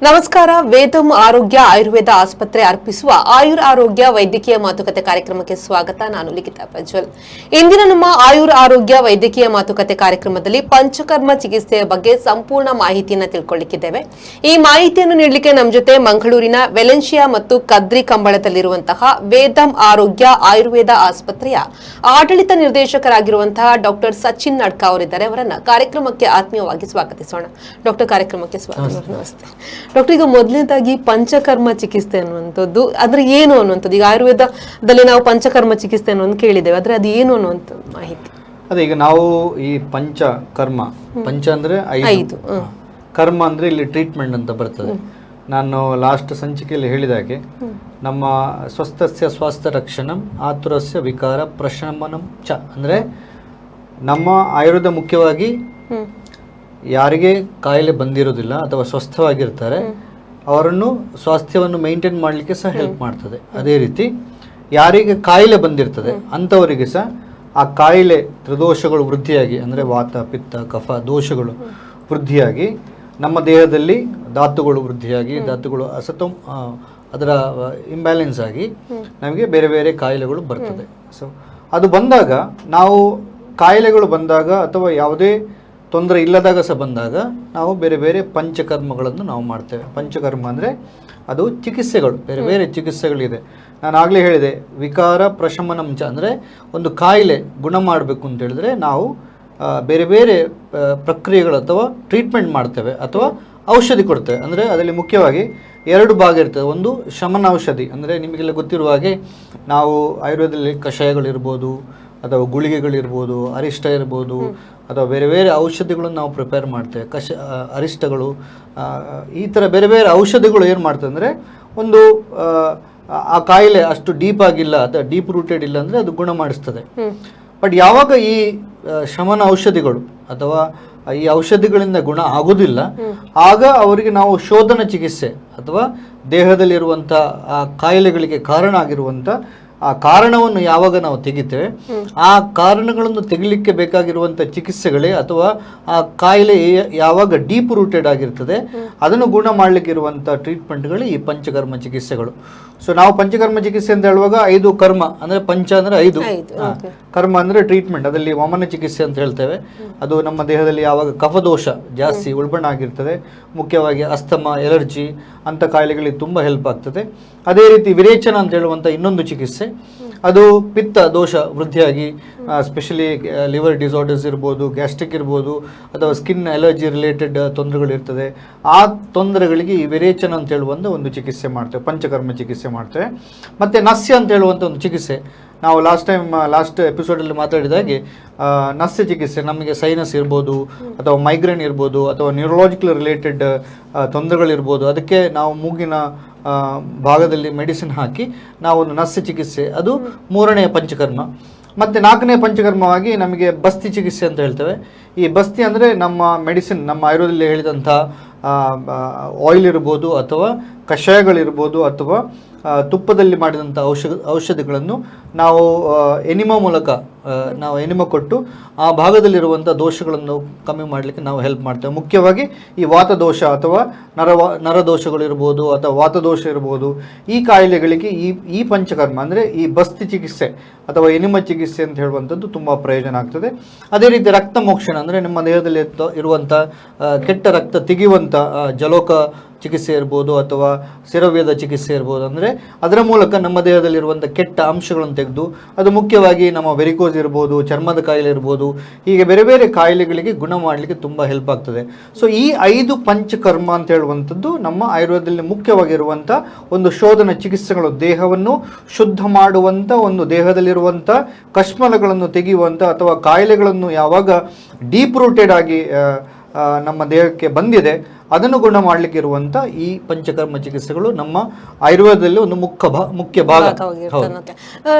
ನಮಸ್ಕಾರ. ವೇದಂ ಆರೋಗ್ಯ ಆಯುರ್ವೇದ ಆಸ್ಪತ್ರೆ ಅರ್ಪಿಸುವ ಆಯುರ್ ಆರೋಗ್ಯ ವೈದ್ಯಕೀಯ ಮಾತುಕತೆ ಕಾರ್ಯಕ್ರಮಕ್ಕೆ ಸ್ವಾಗತ. ನಾನು ಲಿಖಿತಾ ಪ್ರಜ್ವಲ್. ಇಂದಿನ ನಮ್ಮ ಆಯುರ್ ಆರೋಗ್ಯ ವೈದ್ಯಕೀಯ ಮಾತುಕತೆ ಕಾರ್ಯಕ್ರಮದಲ್ಲಿ ಪಂಚಕರ್ಮ ಚಿಕಿತ್ಸೆಯ ಬಗ್ಗೆ ಸಂಪೂರ್ಣ ಮಾಹಿತಿಯನ್ನು ತಿಳ್ಕೊಳ್ಳಿಕ್ಕಿದ್ದೇವೆ. ಈ ಮಾಹಿತಿಯನ್ನು ನೀಡಲಿಕ್ಕೆ ನಮ್ಮ ಜೊತೆ ಮಂಗಳೂರಿನ ವೆಲೆನ್ಶಿಯಾ ಮತ್ತು ಕದ್ರಿ ಕಂಬಳದಲ್ಲಿರುವಂತಹ ವೇದಂ ಆರೋಗ್ಯ ಆಯುರ್ವೇದ ಆಸ್ಪತ್ರೆಯ ಆಡಳಿತ ನಿರ್ದೇಶಕರಾಗಿರುವಂತಹ ಡಾಕ್ಟರ್ ಸಚಿನ್ ನಡ್ಕಾ ಅವರಿದ್ದಾರೆ. ಅವರನ್ನ ಕಾರ್ಯಕ್ರಮಕ್ಕೆ ಆತ್ಮೀಯವಾಗಿ ಸ್ವಾಗತಿಸೋಣ. ಡಾಕ್ಟರ್, ಕಾರ್ಯಕ್ರಮಕ್ಕೆ ಸ್ವಾಗತ. ನಮಸ್ತೆ ಡಾಕ್ಟರ್. ಈಗ ಮೊದಲನೇದಾಗಿ ಪಂಚಕರ್ಮ ಚಿಕಿತ್ಸೆ ಅನ್ನುವಂಥದ್ದು ಅಂದ್ರೆ ಏನು ಅನ್ನುವಂಥದ್ದು, ಈಗ ಆಯುರ್ವೇದದಲ್ಲಿ ನಾವು ಪಂಚಕರ್ಮ ಚಿಕಿತ್ಸೆ ಅನ್ನೋದು ಕೇಳಿದ್ದೇವೆ, ಆದ್ರೆ ಅದು ಏನು ಅನ್ನುವಂಥ ಮಾಹಿತಿ. ಅದೇ ಈಗ ನಾವು ಈ ಪಂಚಕರ್ಮ, ಪಂಚ ಅಂದ್ರೆ ಐದು, ಕರ್ಮ ಅಂದ್ರೆ ಇಲ್ಲಿ ಟ್ರೀಟ್ಮೆಂಟ್ ಅಂತ ಬರ್ತದೆ. ನಾನು ಲಾಸ್ಟ್ ಸಂಚಿಕೆಯಲ್ಲಿ ಹೇಳಿದಾಗೆ ನಮ್ಮ ಸ್ವಸ್ಥಸ್ಯ ಸ್ವಾಸ್ಥ್ಯ ರಕ್ಷಣಂ ಆತುರಸ್ಯ ವಿಕಾರ ಪ್ರಶಮನಂ ಚ ಅಂದ್ರೆ ನಮ್ಮ ಆಯುರ್ವೇದ ಮುಖ್ಯವಾಗಿ ಯಾರಿಗೆ ಕಾಯಿಲೆ ಬಂದಿರೋದಿಲ್ಲ ಅಥವಾ ಸ್ವಸ್ಥವಾಗಿರ್ತಾರೆ ಅವರನ್ನು ಸ್ವಾಸ್ಥ್ಯವನ್ನು ಮೇಂಟೈನ್ ಮಾಡಲಿಕ್ಕೆ ಸಹ ಹೆಲ್ಪ್ ಮಾಡ್ತದೆ. ಅದೇ ರೀತಿ ಯಾರಿಗೆ ಕಾಯಿಲೆ ಬಂದಿರ್ತದೆ ಅಂಥವರಿಗೆ ಸಹ ಆ ಕಾಯಿಲೆ ತ್ರಿದೋಷಗಳು ವೃದ್ಧಿಯಾಗಿ ಅಂದರೆ ವಾತ ಪಿತ್ತ ಕಫ ದೋಷಗಳು ವೃದ್ಧಿಯಾಗಿ ನಮ್ಮ ದೇಹದಲ್ಲಿ ಧಾತುಗಳು ವೃದ್ಧಿಯಾಗಿ ಧಾತುಗಳು ಅದರ ಇಂಬ್ಯಾಲೆನ್ಸ್ ಆಗಿ ನಮಗೆ ಬೇರೆ ಬೇರೆ ಕಾಯಿಲೆಗಳು ಬರ್ತದೆ. ಸೊ ಅದು ಬಂದಾಗ ನಾವು ಕಾಯಿಲೆಗಳು ಬಂದಾಗ ಅಥವಾ ಯಾವುದೇ ತೊಂದರೆ ಇಲ್ಲದಾಗ ಸಹ ಬಂದಾಗ ನಾವು ಬೇರೆ ಬೇರೆ ಪಂಚಕರ್ಮಗಳನ್ನು ನಾವು ಮಾಡ್ತೇವೆ. ಪಂಚಕರ್ಮ ಅಂದರೆ ಅದು ಚಿಕಿತ್ಸೆಗಳು, ಬೇರೆ ಬೇರೆ ಚಿಕಿತ್ಸೆಗಳಿದೆ. ನಾನು ಆಗಲೇ ಹೇಳಿದೆ ವಿಕಾರ ಪ್ರಶಮನಂಚ ಅಂದರೆ ಒಂದು ಕಾಯಿಲೆ ಗುಣ ಮಾಡಬೇಕು ಅಂತ ಹೇಳಿದ್ರೆ ನಾವು ಬೇರೆ ಬೇರೆ ಪ್ರಕ್ರಿಯೆಗಳು ಅಥವಾ ಟ್ರೀಟ್ಮೆಂಟ್ ಮಾಡ್ತೇವೆ ಅಥವಾ ಔಷಧಿ ಕೊಡ್ತೇವೆ. ಅಂದರೆ ಅದರಲ್ಲಿ ಮುಖ್ಯವಾಗಿ ಎರಡು ಭಾಗ ಇರ್ತದೆ. ಒಂದು ಶಮನ ಔಷಧಿ ಅಂದರೆ ನಿಮಗೆಲ್ಲ ಗೊತ್ತಿರುವ ಹಾಗೆ ನಾವು ಆಯುರ್ವೇದದಲ್ಲಿ ಕಷಾಯಗಳಿರ್ಬೋದು ಅಥವಾ ಗುಳಿಗೆಗಳಿರ್ಬೋದು, ಅರಿಷ್ಟ ಇರ್ಬೋದು ಅಥವಾ ಬೇರೆ ಬೇರೆ ಔಷಧಿಗಳನ್ನು ನಾವು ಪ್ರಿಪೇರ್ ಮಾಡ್ತೇವೆ. ಅರಿಷ್ಟಗಳು ಈ ಥರ ಬೇರೆ ಬೇರೆ ಔಷಧಿಗಳು ಏನು ಮಾಡ್ತದೆ ಅಂದರೆ ಒಂದು ಆ ಕಾಯಿಲೆ ಅಷ್ಟು ಡೀಪ್ ಆಗಿಲ್ಲ ಅಥವಾ ಡೀಪ್ ರೂಟೆಡ್ ಇಲ್ಲ ಅಂದರೆ ಅದು ಗುಣ ಮಾಡಿಸ್ತದೆ. ಬಟ್ ಯಾವಾಗ ಈ ಶಮನ ಔಷಧಿಗಳು ಅಥವಾ ಈ ಔಷಧಿಗಳಿಂದ ಗುಣ ಆಗೋದಿಲ್ಲ ಆಗ ಅವರಿಗೆ ನಾವು ಶೋಧನ ಚಿಕಿತ್ಸೆ ಅಥವಾ ದೇಹದಲ್ಲಿರುವಂಥ ಆ ಕಾಯಿಲೆಗಳಿಗೆ ಕಾರಣ ಆಗಿರುವಂಥ ಆ ಕಾರಣವನ್ನು ಯಾವಾಗ ನಾವು ತೆಗಿತೇವೆ ಆ ಕಾರಣಗಳನ್ನು ತೆಗಿಲಿಕ್ಕೆ ಬೇಕಾಗಿರುವಂಥ ಚಿಕಿತ್ಸೆಗಳೇ ಅಥವಾ ಆ ಕಾಯಿಲೆ ಯಾವಾಗ ಡೀಪ್ ರೂಟೆಡ್ ಆಗಿರ್ತದೆ ಅದನ್ನು ಗುಣ ಮಾಡಲಿಕ್ಕೆ ಇರುವಂಥ ಟ್ರೀಟ್ಮೆಂಟ್ಗಳು ಈ ಪಂಚಕರ್ಮ ಚಿಕಿತ್ಸೆಗಳು. ಸೊ ನಾವು ಪಂಚಕರ್ಮ ಚಿಕಿತ್ಸೆ ಅಂತ ಹೇಳುವಾಗ 5 ಕರ್ಮ ಅಂದರೆ ಪಂಚ ಅಂದರೆ 5, ಕರ್ಮ ಅಂದರೆ ಟ್ರೀಟ್ಮೆಂಟ್. ಅದರಲ್ಲಿ ವಮನ ಚಿಕಿತ್ಸೆ ಅಂತ ಹೇಳ್ತೇವೆ. ಅದು ನಮ್ಮ ದೇಹದಲ್ಲಿ ಯಾವಾಗ ಕಫದೋಷ ಜಾಸ್ತಿ ಉಲ್ಬಣ ಆಗಿರ್ತದೆ, ಮುಖ್ಯವಾಗಿ ಅಸ್ತಮ, ಎಲರ್ಜಿ ಅಂಥ ಕಾಯಿಲೆಗಳಿಗೆ ತುಂಬ ಹೆಲ್ಪ್ ಆಗ್ತದೆ. ಅದೇ ರೀತಿ ವಿರೇಚನ ಅಂತ ಹೇಳುವಂಥ ಇನ್ನೊಂದು ಚಿಕಿತ್ಸೆ, ಅದು ಪಿತ್ತ ದೋಷ ವೃದ್ಧಿಯಾಗಿ ಸ್ಪೆಷಲಿ ಲಿವರ್ ಡಿಸಾರ್ಡರ್ಸ್ ಇರ್ಬೋದು, ಗ್ಯಾಸ್ಟ್ರಿಕ್ ಇರ್ಬೋದು ಅಥವಾ ಸ್ಕಿನ್ ಅಲರ್ಜಿ ರಿಲೇಟೆಡ್ ತೊಂದರೆಗಳಿರ್ತದೆ. ಆ ತೊಂದರೆಗಳಿಗೆ ಈ ವಿರೇಚನ ಅಂತ ಹೇಳುವಂಥ ಒಂದು ಚಿಕಿತ್ಸೆ ಮಾಡ್ತೇವೆ, ಪಂಚಕರ್ಮ ಚಿಕಿತ್ಸೆ ಮಾಡ್ತೇವೆ. ಮತ್ತು ನಸ್ಯ ಅಂತ ಹೇಳುವಂಥ ಒಂದು ಚಿಕಿತ್ಸೆ ನಾವು ಲಾಸ್ಟ್ ಎಪಿಸೋಡಲ್ಲಿ ಮಾತಾಡಿದಾಗೆ ನಸ್ಯ ಚಿಕಿತ್ಸೆ ನಮಗೆ ಸೈನಸ್ ಇರ್ಬೋದು ಅಥವಾ ಮೈಗ್ರೇನ್ ಇರ್ಬೋದು ಅಥವಾ ನ್ಯೂರಲಾಜಿಕಲ್ ರಿಲೇಟೆಡ್ ತೊಂದರೆಗಳಿರ್ಬೋದು, ಅದಕ್ಕೆ ನಾವು ಮೂಗಿನ ಭಾಗದಲ್ಲಿ ಮೆಡಿಸಿನ್ ಹಾಕಿ ನಾವು ಒಂದು ನಸ್ಯ ಚಿಕಿತ್ಸೆ, ಅದು 3ನೇ ಪಂಚಕರ್ಮ. ಮತ್ತು 4ನೇ ಪಂಚಕರ್ಮವಾಗಿ ನಮಗೆ ಬಸ್ತಿ ಚಿಕಿತ್ಸೆ ಅಂತ ಹೇಳ್ತೇವೆ. ಈ ಬಸ್ತಿ ಅಂದರೆ ನಮ್ಮ ಮೆಡಿಸಿನ್, ನಮ್ಮ ಆಯುರ್ವೇದದಲ್ಲಿ ಹೇಳಿದಂಥ ಆಯಿಲ್ ಇರ್ಬೋದು ಅಥವಾ ಕಷಾಯಗಳಿರ್ಬೋದು ಅಥವಾ ತುಪ್ಪದಲ್ಲಿ ಮಾಡಿದಂಥ ಔಷಧಿಗಳನ್ನು ನಾವು ಎನಿಮಾ ಮೂಲಕ ನಾವು ಎನಿಮಾ ಕೊಟ್ಟು ಆ ಭಾಗದಲ್ಲಿರುವಂಥ ದೋಷಗಳನ್ನು ಕಮ್ಮಿ ಮಾಡಲಿಕ್ಕೆ ನಾವು ಹೆಲ್ಪ್ ಮಾಡ್ತೇವೆ. ಮುಖ್ಯವಾಗಿ ಈ ವಾತದೋಷ ಅಥವಾ ನರದೋಷಗಳಿರ್ಬೋದು ಅಥವಾ ವಾತದೋಷ ಇರ್ಬೋದು, ಈ ಕಾಯಿಲೆಗಳಿಗೆ ಈ ಪಂಚಕರ್ಮ ಅಂದರೆ ಈ ಬಸ್ತಿ ಚಿಕಿತ್ಸೆ ಅಥವಾ ಎನಿಮಾ ಚಿಕಿತ್ಸೆ ಅಂತ ಹೇಳುವಂಥದ್ದು ತುಂಬ ಪ್ರಯೋಜನ ಆಗ್ತದೆ. ಅದೇ ರೀತಿ ರಕ್ತ ಮೋಕ್ಷಣ ಅಂದರೆ ನಮ್ಮ ದೇಹದಲ್ಲಿ ಇರುವಂಥ ಕೆಟ್ಟ ರಕ್ತ ತೆಗೆಯುವಂಥ ಜಲೋಕ ಚಿಕಿತ್ಸೆ ಇರ್ಬೋದು ಅಥವಾ ಸಿರವ್ಯದ ಚಿಕಿತ್ಸೆ ಇರ್ಬೋದು. ಅಂದರೆ ಅದರ ಮೂಲಕ ನಮ್ಮ ದೇಹದಲ್ಲಿರುವಂಥ ಕೆಟ್ಟ ಅಂಶಗಳನ್ನು ತೆಗೆದು ಅದು ಮುಖ್ಯವಾಗಿ ನಮ್ಮ ವೆರಿಕೋಸ್ ಇರ್ಬೋದು, ಚರ್ಮದ ಕಾಯಿಲೆ ಇರ್ಬೋದು, ಹೀಗೆ ಬೇರೆ ಬೇರೆ ಕಾಯಿಲೆಗಳಿಗೆ ಗುಣ ಮಾಡಲಿಕ್ಕೆ ತುಂಬ ಹೆಲ್ಪ್ ಆಗ್ತದೆ. ಸೊ ಈ 5 ಪಂಚಕರ್ಮ ಅಂತ ಹೇಳುವಂಥದ್ದು ನಮ್ಮ ಆಯುರ್ವೇದದಲ್ಲಿ ಮುಖ್ಯವಾಗಿರುವಂಥ ಒಂದು ಶೋಧನ ಚಿಕಿತ್ಸೆಗಳು. ದೇಹವನ್ನು ಶುದ್ಧ ಮಾಡುವಂಥ ಒಂದು ದೇಹದಲ್ಲಿರುವಂಥ ಕಶ್ಮಲಗಳನ್ನು ತೆಗೆಯುವಂಥ ಅಥವಾ ಕಾಯಿಲೆಗಳನ್ನು ಯಾವಾಗ ಡೀಪ್ ರೂಟೆಡ್ ಆಗಿ ನಮ್ಮ ದೇಹಕ್ಕೆ ಬಂದಿದೆ ಅದನ್ನು ಗುಣ ಮಾಡಲಿಕ್ಕೆ ಇರುವಂಥ ಈ ಪಂಚಕರ್ಮ ಚಿಕಿತ್ಸೆಗಳು ನಮ್ಮ ಆಯುರ್ವೇದದಲ್ಲಿ ಒಂದು ಮುಖ್ಯ ಭಾಗ.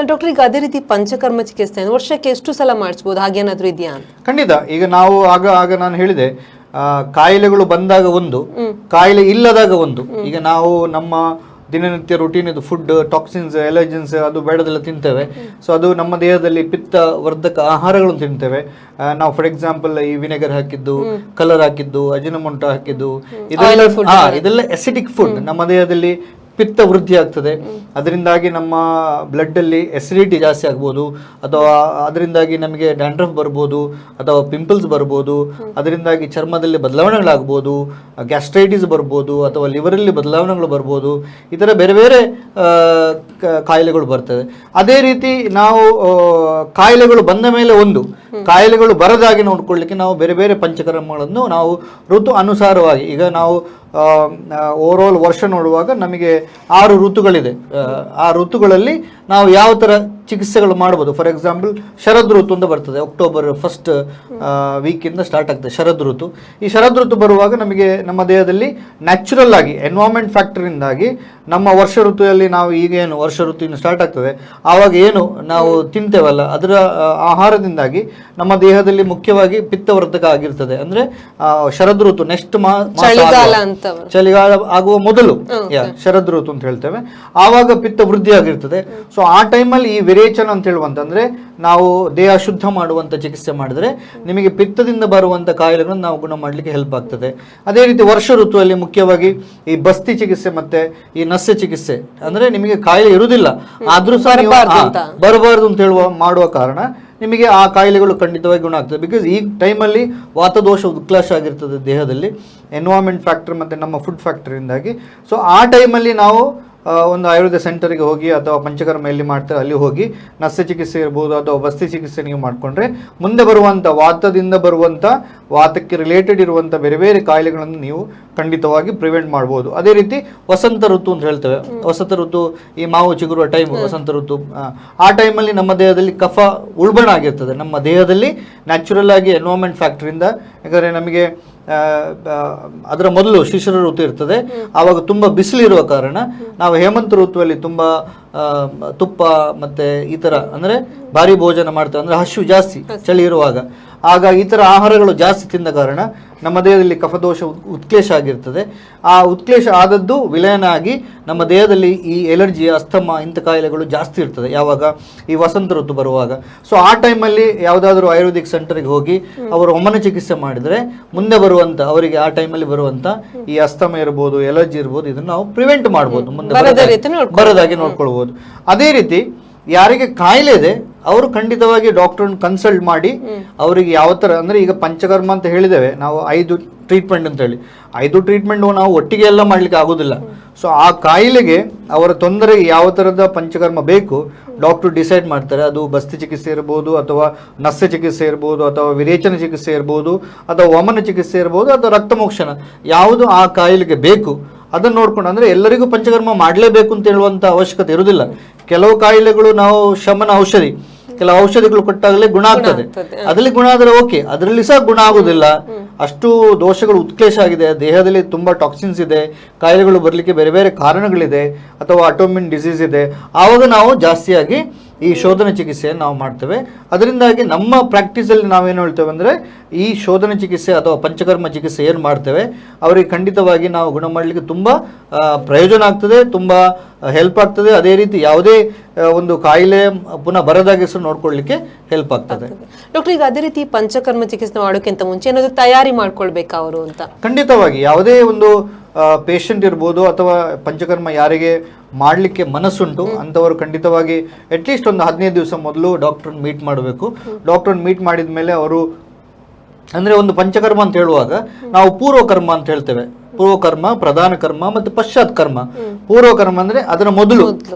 ಡಾಕ್ಟರ್, ಈಗ ಅದೇ ರೀತಿ ಪಂಚಕರ್ಮ ಚಿಕಿತ್ಸೆ ವರ್ಷಕ್ಕೆ ಎಷ್ಟು ಸಲ ಮಾಡಿಸ್ಬೋದು, ಹಾಗೇನಾದ್ರೂ ಇದೆಯಾ? ಖಂಡಿತ. ಈಗ ನಾವು ಆಗ ನಾನು ಹೇಳಿದೆ ಕಾಯಿಲೆಗಳು ಬಂದಾಗ ಒಂದು, ಕಾಯಿಲೆ ಇಲ್ಲದಾಗ ಒಂದು. ಈಗ ನಾವು ನಮ್ಮ ದಿನನಿತ್ಯ ರುಟೀನ್ ಇದು ಫುಡ್ ಟಾಕ್ಸಿನ್ಸ್ ಎಲರ್ಜೆನ್ಸ್ ಅದು ಬೇಡದೆಲ್ಲ ತಿಂತೇವೆ. ಸೊ ಅದು ನಮ್ಮ ದೇಹದಲ್ಲಿ ಪಿತ್ತ ವರ್ಧಕ ಆಹಾರಗಳನ್ನು ತಿಂತೇವೆ. ನಾವು ಫಾರ್ ಎಕ್ಸಾಂಪಲ್ ಈ ವಿನೆಗರ್ ಹಾಕಿದ್ದು, ಕಲರ್ ಹಾಕಿದ್ದು, ಅಜಿನಮೊಟೊ ಹಾಕಿದ್ದು, ಇದೆಲ್ಲ ಎಸಿಡಿಕ್ ಫುಡ್ ನಮ್ಮ ದೇಹದಲ್ಲಿ ಪಿತ್ತ ವೃದ್ಧಿ ಆಗ್ತದೆ. ಅದರಿಂದಾಗಿ ನಮ್ಮ ಬ್ಲಡ್ ಅಲ್ಲಿ ಎಸಿಡಿಟಿ ಜಾಸ್ತಿ ಆಗ್ಬೋದು, ಅಥವಾ ಅದರಿಂದಾಗಿ ನಮಗೆ ಡ್ಯಾಂಡ್ರಫ್ ಬರ್ಬೋದು, ಅಥವಾ ಪಿಂಪಲ್ಸ್ ಬರ್ಬೋದು, ಅದರಿಂದಾಗಿ ಚರ್ಮದಲ್ಲಿ ಬದಲಾವಣೆಗಳಾಗ್ಬೋದು, ಗ್ಯಾಸ್ಟ್ರೈಟಿಸ್ ಬರ್ಬೋದು, ಅಥವಾ ಲಿವರಲ್ಲಿ ಬದಲಾವಣೆಗಳು ಬರ್ಬೋದು. ಈ ಥರ ಬೇರೆ ಬೇರೆ ಕಾಯಿಲೆಗಳು ಬರ್ತದೆ. ಅದೇ ರೀತಿ ನಾವು ಕಾಯಿಲೆಗಳು ಬಂದ ಮೇಲೆ ಕಾಯಿಲೆಗಳು ಬರದಾಗಿ ನೋಡ್ಕೊಳ್ಳಿಕ್ಕೆ ನಾವು ಬೇರೆ ಬೇರೆ ಪಂಚಕರ್ಮಗಳನ್ನು ನಾವು ಋತು ಅನುಸಾರವಾಗಿ, ಈಗ ನಾವು ಓವರ್ ಆಲ್ ವರ್ಷ ನೋಡುವಾಗ ನಮಗೆ 6 ಋತುಗಳಿದೆ. ಆ ಋತುಗಳಲ್ಲಿ ನಾವು ಯಾವ ಥರ ಚಿಕಿತ್ಸೆಗಳು ಮಾಡ್ಬೋದು. ಫಾರ್ ಎಕ್ಸಾಂಪಲ್ ಶರದ್ ಋತು ಅಂತ ಬರ್ತದೆ, ಅಕ್ಟೋಬರ್ 1st ವೀಕಿಂದ ಸ್ಟಾರ್ಟ್ ಆಗ್ತದೆ ಶರದ್ ಋತು. ಈ ಶರದ್ ಋತು ಬರುವಾಗ ನಮಗೆ ನಮ್ಮ ದೇಹದಲ್ಲಿ ನ್ಯಾಚುರಲ್ ಆಗಿ ಎನ್ವೈರನ್ಮೆಂಟ್ ಫ್ಯಾಕ್ಟರಿಂದಾಗಿ ನಮ್ಮ ವರ್ಷ ಋತುಯಲ್ಲಿ ನಾವು ಈಗೇನು ವರ್ಷ ಋತುವಿನ ಸ್ಟಾರ್ಟ್ ಆಗ್ತದೆ ಆವಾಗ ಏನು ನಾವು ತಿಂತೇವಲ್ಲ ಅದರ ಆಹಾರದಿಂದಾಗಿ ನಮ್ಮ ದೇಹದಲ್ಲಿ ಮುಖ್ಯವಾಗಿ ಪಿತ್ತವರ್ಧಕ ಆಗಿರ್ತದೆ. ಅಂದ್ರೆ ಶರದ್ ಋತು ನೆಕ್ಸ್ಟ್ ಚಳಿಗಾಲ ಆಗುವ ಮೊದಲು ಶರದ್ ಋತು ಅಂತ ಹೇಳ್ತೇವೆ, ಆವಾಗ ಪಿತ್ತ ವೃದ್ಧಿ ಆಗಿರ್ತದೆ. ಸೊ ಆ ಟೈಮಲ್ಲಿ ಈ ವಿರೇಚನ ಅಂತ ಹೇಳುವಂತಂದ್ರೆ ನಾವು ದೇಹ ಶುದ್ಧ ಮಾಡುವಂತ ಚಿಕಿತ್ಸೆ ಮಾಡಿದ್ರೆ ನಿಮಗೆ ಪಿತ್ತದಿಂದ ಬರುವಂತ ಕಾಯಿಲೆಗಳನ್ನು ನಾವು ಗುಣ ಮಾಡಲಿಕ್ಕೆ ಹೆಲ್ಪ್ ಆಗ್ತದೆ. ಅದೇ ರೀತಿ ವರ್ಷ ಋತುವಲ್ಲಿ ಮುಖ್ಯವಾಗಿ ಈ ಬಸ್ತಿ ಚಿಕಿತ್ಸೆ ಮತ್ತೆ ಈ ನಸ್ಯ ಚಿಕಿತ್ಸೆ, ಅಂದ್ರೆ ನಿಮಗೆ ಕಾಯಿಲೆ ಇರುವುದಿಲ್ಲ ಆದ್ರೂ ಸಹ ಬರಬಾರದು ಅಂತ ಹೇಳುವ ಮಾಡುವ ಕಾರಣ ನಿಮಗೆ ಆ ಕಾಯಿಲೆಗಳು ಖಂಡಿತವಾಗಿ ಗುಣ ಆಗ್ತದೆ. ಬಿಕಾಸ್ ಈ ಟೈಮಲ್ಲಿ ವಾತದೋಷ ಉತ್ಕ್ಲಾಶ ಆಗಿರ್ತದೆ ದೇಹದಲ್ಲಿ, ಎನ್ವೈರನ್ಮೆಂಟ್ ಫ್ಯಾಕ್ಟರ್ ಮತ್ತು ನಮ್ಮ ಫುಡ್ ಫ್ಯಾಕ್ಟರಿಂದಾಗಿ. ಸೊ ಆ ಟೈಮಲ್ಲಿ ನಾವು ಒಂದು ಆಯುರ್ವೇದ ಸೆಂಟರ್ಗೆ ಹೋಗಿ ಅಥವಾ ಪಂಚಕರ್ಮ ಎಲ್ಲಿ ಮಾಡ್ತಾರೆ ಅಲ್ಲಿ ಹೋಗಿ ನಸ್ಯ ಚಿಕಿತ್ಸೆ ಇರ್ಬೋದು ಅಥವಾ ಬಸ್ತಿ ಚಿಕಿತ್ಸೆ ನೀವು ಮಾಡಿಕೊಂಡ್ರೆ ಮುಂದೆ ಬರುವಂಥ ವಾತದಿಂದ ಬರುವಂಥ ವಾತಕ್ಕೆ ರಿಲೇಟೆಡ್ ಇರುವಂಥ ಬೇರೆ ಬೇರೆ ಕಾಯಿಲೆಗಳನ್ನು ನೀವು ಖಂಡಿತವಾಗಿ ಪ್ರಿವೆಂಟ್ ಮಾಡ್ಬೋದು. ಅದೇ ರೀತಿ ವಸಂತ ಋತು ಅಂತ ಹೇಳ್ತೇವೆ. ವಸಂತ ಋತು ಈ ಮಾವು ಚಿಗುರುವ ಟೈಮ್ ವಸಂತ ಋತು. ಆ ಟೈಮಲ್ಲಿ ನಮ್ಮ ದೇಹದಲ್ಲಿ ಕಫ ಉಲ್ಬಣ ಆಗಿರ್ತದೆ. ನಮ್ಮ ದೇಹದಲ್ಲಿ ನ್ಯಾಚುರಲ್ ಆಗಿ ಎನ್ವೈರನ್ಮೆಂಟ್ ಫ್ಯಾಕ್ಟರಿಂದ, ಯಾಕಂದರೆ ನಮಗೆ ಅದರ ಮೊದಲು ಶಿಶಿರ ಋತು ಇರ್ತದೆ, ಆವಾಗ ತುಂಬ ಬಿಸಿಲಿರುವ ಕಾರಣ ನಾವು ಹೇಮಂತ ಋತುವಲ್ಲಿ ತುಂಬ ತುಪ್ಪ ಮತ್ತೆ ಈ ಥರ ಅಂದರೆ ಭಾರಿ ಭೋಜನ ಮಾಡ್ತೇವೆ, ಅಂದರೆ ಹಸಿವು ಜಾಸ್ತಿ ಚಳಿ ಇರುವಾಗ. ಆಗ ಈ ಥರ ಆಹಾರಗಳು ಜಾಸ್ತಿ ತಿಂದ ಕಾರಣ ನಮ್ಮ ದೇಹದಲ್ಲಿ ಕಫದೋಷ ಉತ್ಕ್ಲೇಶ ಆಗಿರ್ತದೆ. ಆ ಉತ್ಕ್ಲೇಶ ಆದದ್ದು ವಿಲಯನ ಆಗಿ ನಮ್ಮ ದೇಹದಲ್ಲಿ ಈ ಎಲರ್ಜಿ, ಅಸ್ತಮ ಇಂಥ ಕಾಯಿಲೆಗಳು ಜಾಸ್ತಿ ಇರ್ತದೆ ಯಾವಾಗ ಈ ವಸಂತ ಋತು ಬರುವಾಗ. ಸೊ ಆ ಟೈಮಲ್ಲಿ ಯಾವುದಾದ್ರೂ ಆಯುರ್ವೇದಿಕ್ ಸೆಂಟರ್ಗೆ ಹೋಗಿ ಅವರು ವಮನ ಚಿಕಿತ್ಸೆ ಮಾಡಿದರೆ ಮುಂದೆ ಬರುವಂಥ ಅವರಿಗೆ ಆ ಟೈಮಲ್ಲಿ ಬರುವಂಥ ಈ ಅಸ್ತಮ ಇರ್ಬೋದು, ಎಲರ್ಜಿ ಇರ್ಬೋದು, ಇದನ್ನು ನಾವು ಪ್ರಿವೆಂಟ್ ಮಾಡ್ಬೋದು, ಮುಂದೆ ಬರದಾಗಿ ನೋಡ್ಕೊಳ್ಬೋದು. ಅದೇ ರೀತಿ ಯಾರಿಗೆ ಕಾಯಿಲೆ ಇದೆ ಅವರು ಖಂಡಿತವಾಗಿ ಡಾಕ್ಟರ್ನ ಕನ್ಸಲ್ಟ್ ಮಾಡಿ ಅವರಿಗೆ ಯಾವ ಥರ, ಅಂದರೆ ಈಗ ಪಂಚಕರ್ಮ ಅಂತ ಹೇಳಿದ್ದೇವೆ ನಾವು 5 ಟ್ರೀಟ್ಮೆಂಟ್ ಅಂತ ಹೇಳಿ, 5 ಟ್ರೀಟ್ಮೆಂಟ್ ನಾವು ಒಟ್ಟಿಗೆ ಎಲ್ಲ ಮಾಡಲಿಕ್ಕೆ ಆಗೋದಿಲ್ಲ. ಸೊ ಆ ಕಾಯಿಲೆಗೆ ಅವರ ತೊಂದರೆಗೆ ಯಾವ ಥರದ ಪಂಚಕರ್ಮ ಬೇಕು ಡಾಕ್ಟರ್ ಡಿಸೈಡ್ ಮಾಡ್ತಾರೆ. ಅದು ಬಸ್ತಿ ಚಿಕಿತ್ಸೆ ಇರ್ಬೋದು, ಅಥವಾ ನಸ್ಯ ಚಿಕಿತ್ಸೆ ಇರ್ಬೋದು, ಅಥವಾ ವಿರೇಚನ ಚಿಕಿತ್ಸೆ ಇರ್ಬೋದು, ಅಥವಾ ವಮನ ಚಿಕಿತ್ಸೆ ಇರ್ಬೋದು, ಅಥವಾ ರಕ್ತಮೋಕ್ಷಣ, ಯಾವುದು ಆ ಕಾಯಿಲೆಗೆ ಬೇಕು ಅದನ್ನು ನೋಡ್ಕೊಂಡು, ಅಂದರೆ ಎಲ್ಲರಿಗೂ ಪಂಚಕರ್ಮ ಮಾಡಲೇಬೇಕು ಅಂತ ಹೇಳುವಂಥ ಅವಶ್ಯಕತೆ ಇರುವುದಿಲ್ಲ. ಕೆಲವು ಕಾಯಿಲೆಗಳು ನಾವು ಶಮನ ಔಷಧಿ, ಕೆಲವು ಔಷಧಿಗಳು ಕೊಟ್ಟಾಗಲೇ ಗುಣ ಆಗ್ತದೆ, ಅದರಲ್ಲಿ ಗುಣ ಆದರೆ ಓಕೆ, ಅದರಲ್ಲಿ ಸಹ ಗುಣ ಆಗುದಿಲ್ಲ. ಅಷ್ಟು ದೋಷಗಳು ಉತ್ಕ್ಲೇಶ ಆಗಿದೆ, ದೇಹದಲ್ಲಿ ತುಂಬ ಟಾಕ್ಸಿನ್ಸ್ ಇದೆ, ಕಾಯಿಲೆಗಳು ಬರಲಿಕ್ಕೆ ಬೇರೆ ಬೇರೆ ಕಾರಣಗಳಿದೆ, ಅಥವಾ ಆಟೋಮಿನ್ ಡಿಸೀಸ್ ಇದೆ, ಆವಾಗ ನಾವು ಜಾಸ್ತಿಯಾಗಿ ಈ ಶೋಧನ ಚಿಕಿತ್ಸೆಯನ್ನು ನಾವು ಮಾಡ್ತೇವೆ. ಅದರಿಂದಾಗಿ ನಮ್ಮ ಪ್ರಾಕ್ಟೀಸಲ್ಲಿ ನಾವೇನು ಹೇಳ್ತೇವೆ ಅಂದರೆ ಈ ಶೋಧನ ಚಿಕಿತ್ಸೆ ಅಥವಾ ಪಂಚಕರ್ಮ ಚಿಕಿತ್ಸೆ ಏನು ಮಾಡ್ತೇವೆ ಅವರಿಗೆ ಖಂಡಿತವಾಗಿ ನಾವು ಗುಣ ಮಾಡಲಿಕ್ಕೆ ತುಂಬ ಪ್ರಯೋಜನ ಆಗ್ತದೆ, ತುಂಬ ಹೆಲ್ಪ್ ಆಗ್ತದೆ. ಅದೇ ರೀತಿ ಯಾವುದೇ ಒಂದು ಕಾಯಿಲೆ ಪುನಃ ಬರದಾಗಿ ಸಹ ನೋಡ್ಕೊಳ್ಳಿಕ್ಕೆ ಹೆಲ್ಪ್ ಆಗ್ತದೆ. ಡಾಕ್ಟರ್, ಈಗ ಅದೇ ರೀತಿ ಪಂಚಕರ್ಮ ಚಿಕಿತ್ಸೆ ಮಾಡೋಕ್ಕಿಂತ ಮುಂಚೆ ಏನಾದರೂ ತಯಾರಿ ಮಾಡ್ಕೊಳ್ಬೇಕಾ ಅವರು ಅಂತ? ಖಂಡಿತವಾಗಿ ಯಾವುದೇ ಒಂದು ಪೇಷಂಟ್ ಇರ್ಬೋದು ಅಥವಾ ಪಂಚಕರ್ಮ ಯಾರಿಗೆ ಮಾಡಲಿಕ್ಕೆ ಮನಸ್ಸುಂಟು ಅಂಥವರು ಖಂಡಿತವಾಗಿ ಅಟ್ಲೀಸ್ಟ್ ಒಂದು 15 ದಿವಸ ಮೊದಲು ಡಾಕ್ಟ್ರನ್ನ ಮೀಟ್ ಮಾಡಬೇಕು. ಡಾಕ್ಟ್ರನ್ನ ಮೀಟ್ ಮಾಡಿದ ಮೇಲೆ ಅವರು, ಅಂದರೆ ಒಂದು ಪಂಚಕರ್ಮ ಅಂತ ಹೇಳುವಾಗ ನಾವು ಪೂರ್ವಕರ್ಮ ಅಂತ ಹೇಳ್ತೇವೆ. ಪೂರ್ವಕರ್ಮ, ಪ್ರಧಾನ ಕರ್ಮ ಮತ್ತು ಪಶ್ಚಾತ್ ಕರ್ಮ. ಪೂರ್ವಕರ್ಮ ಅಂದ್ರೆ ಅದರ ಮೊದಲು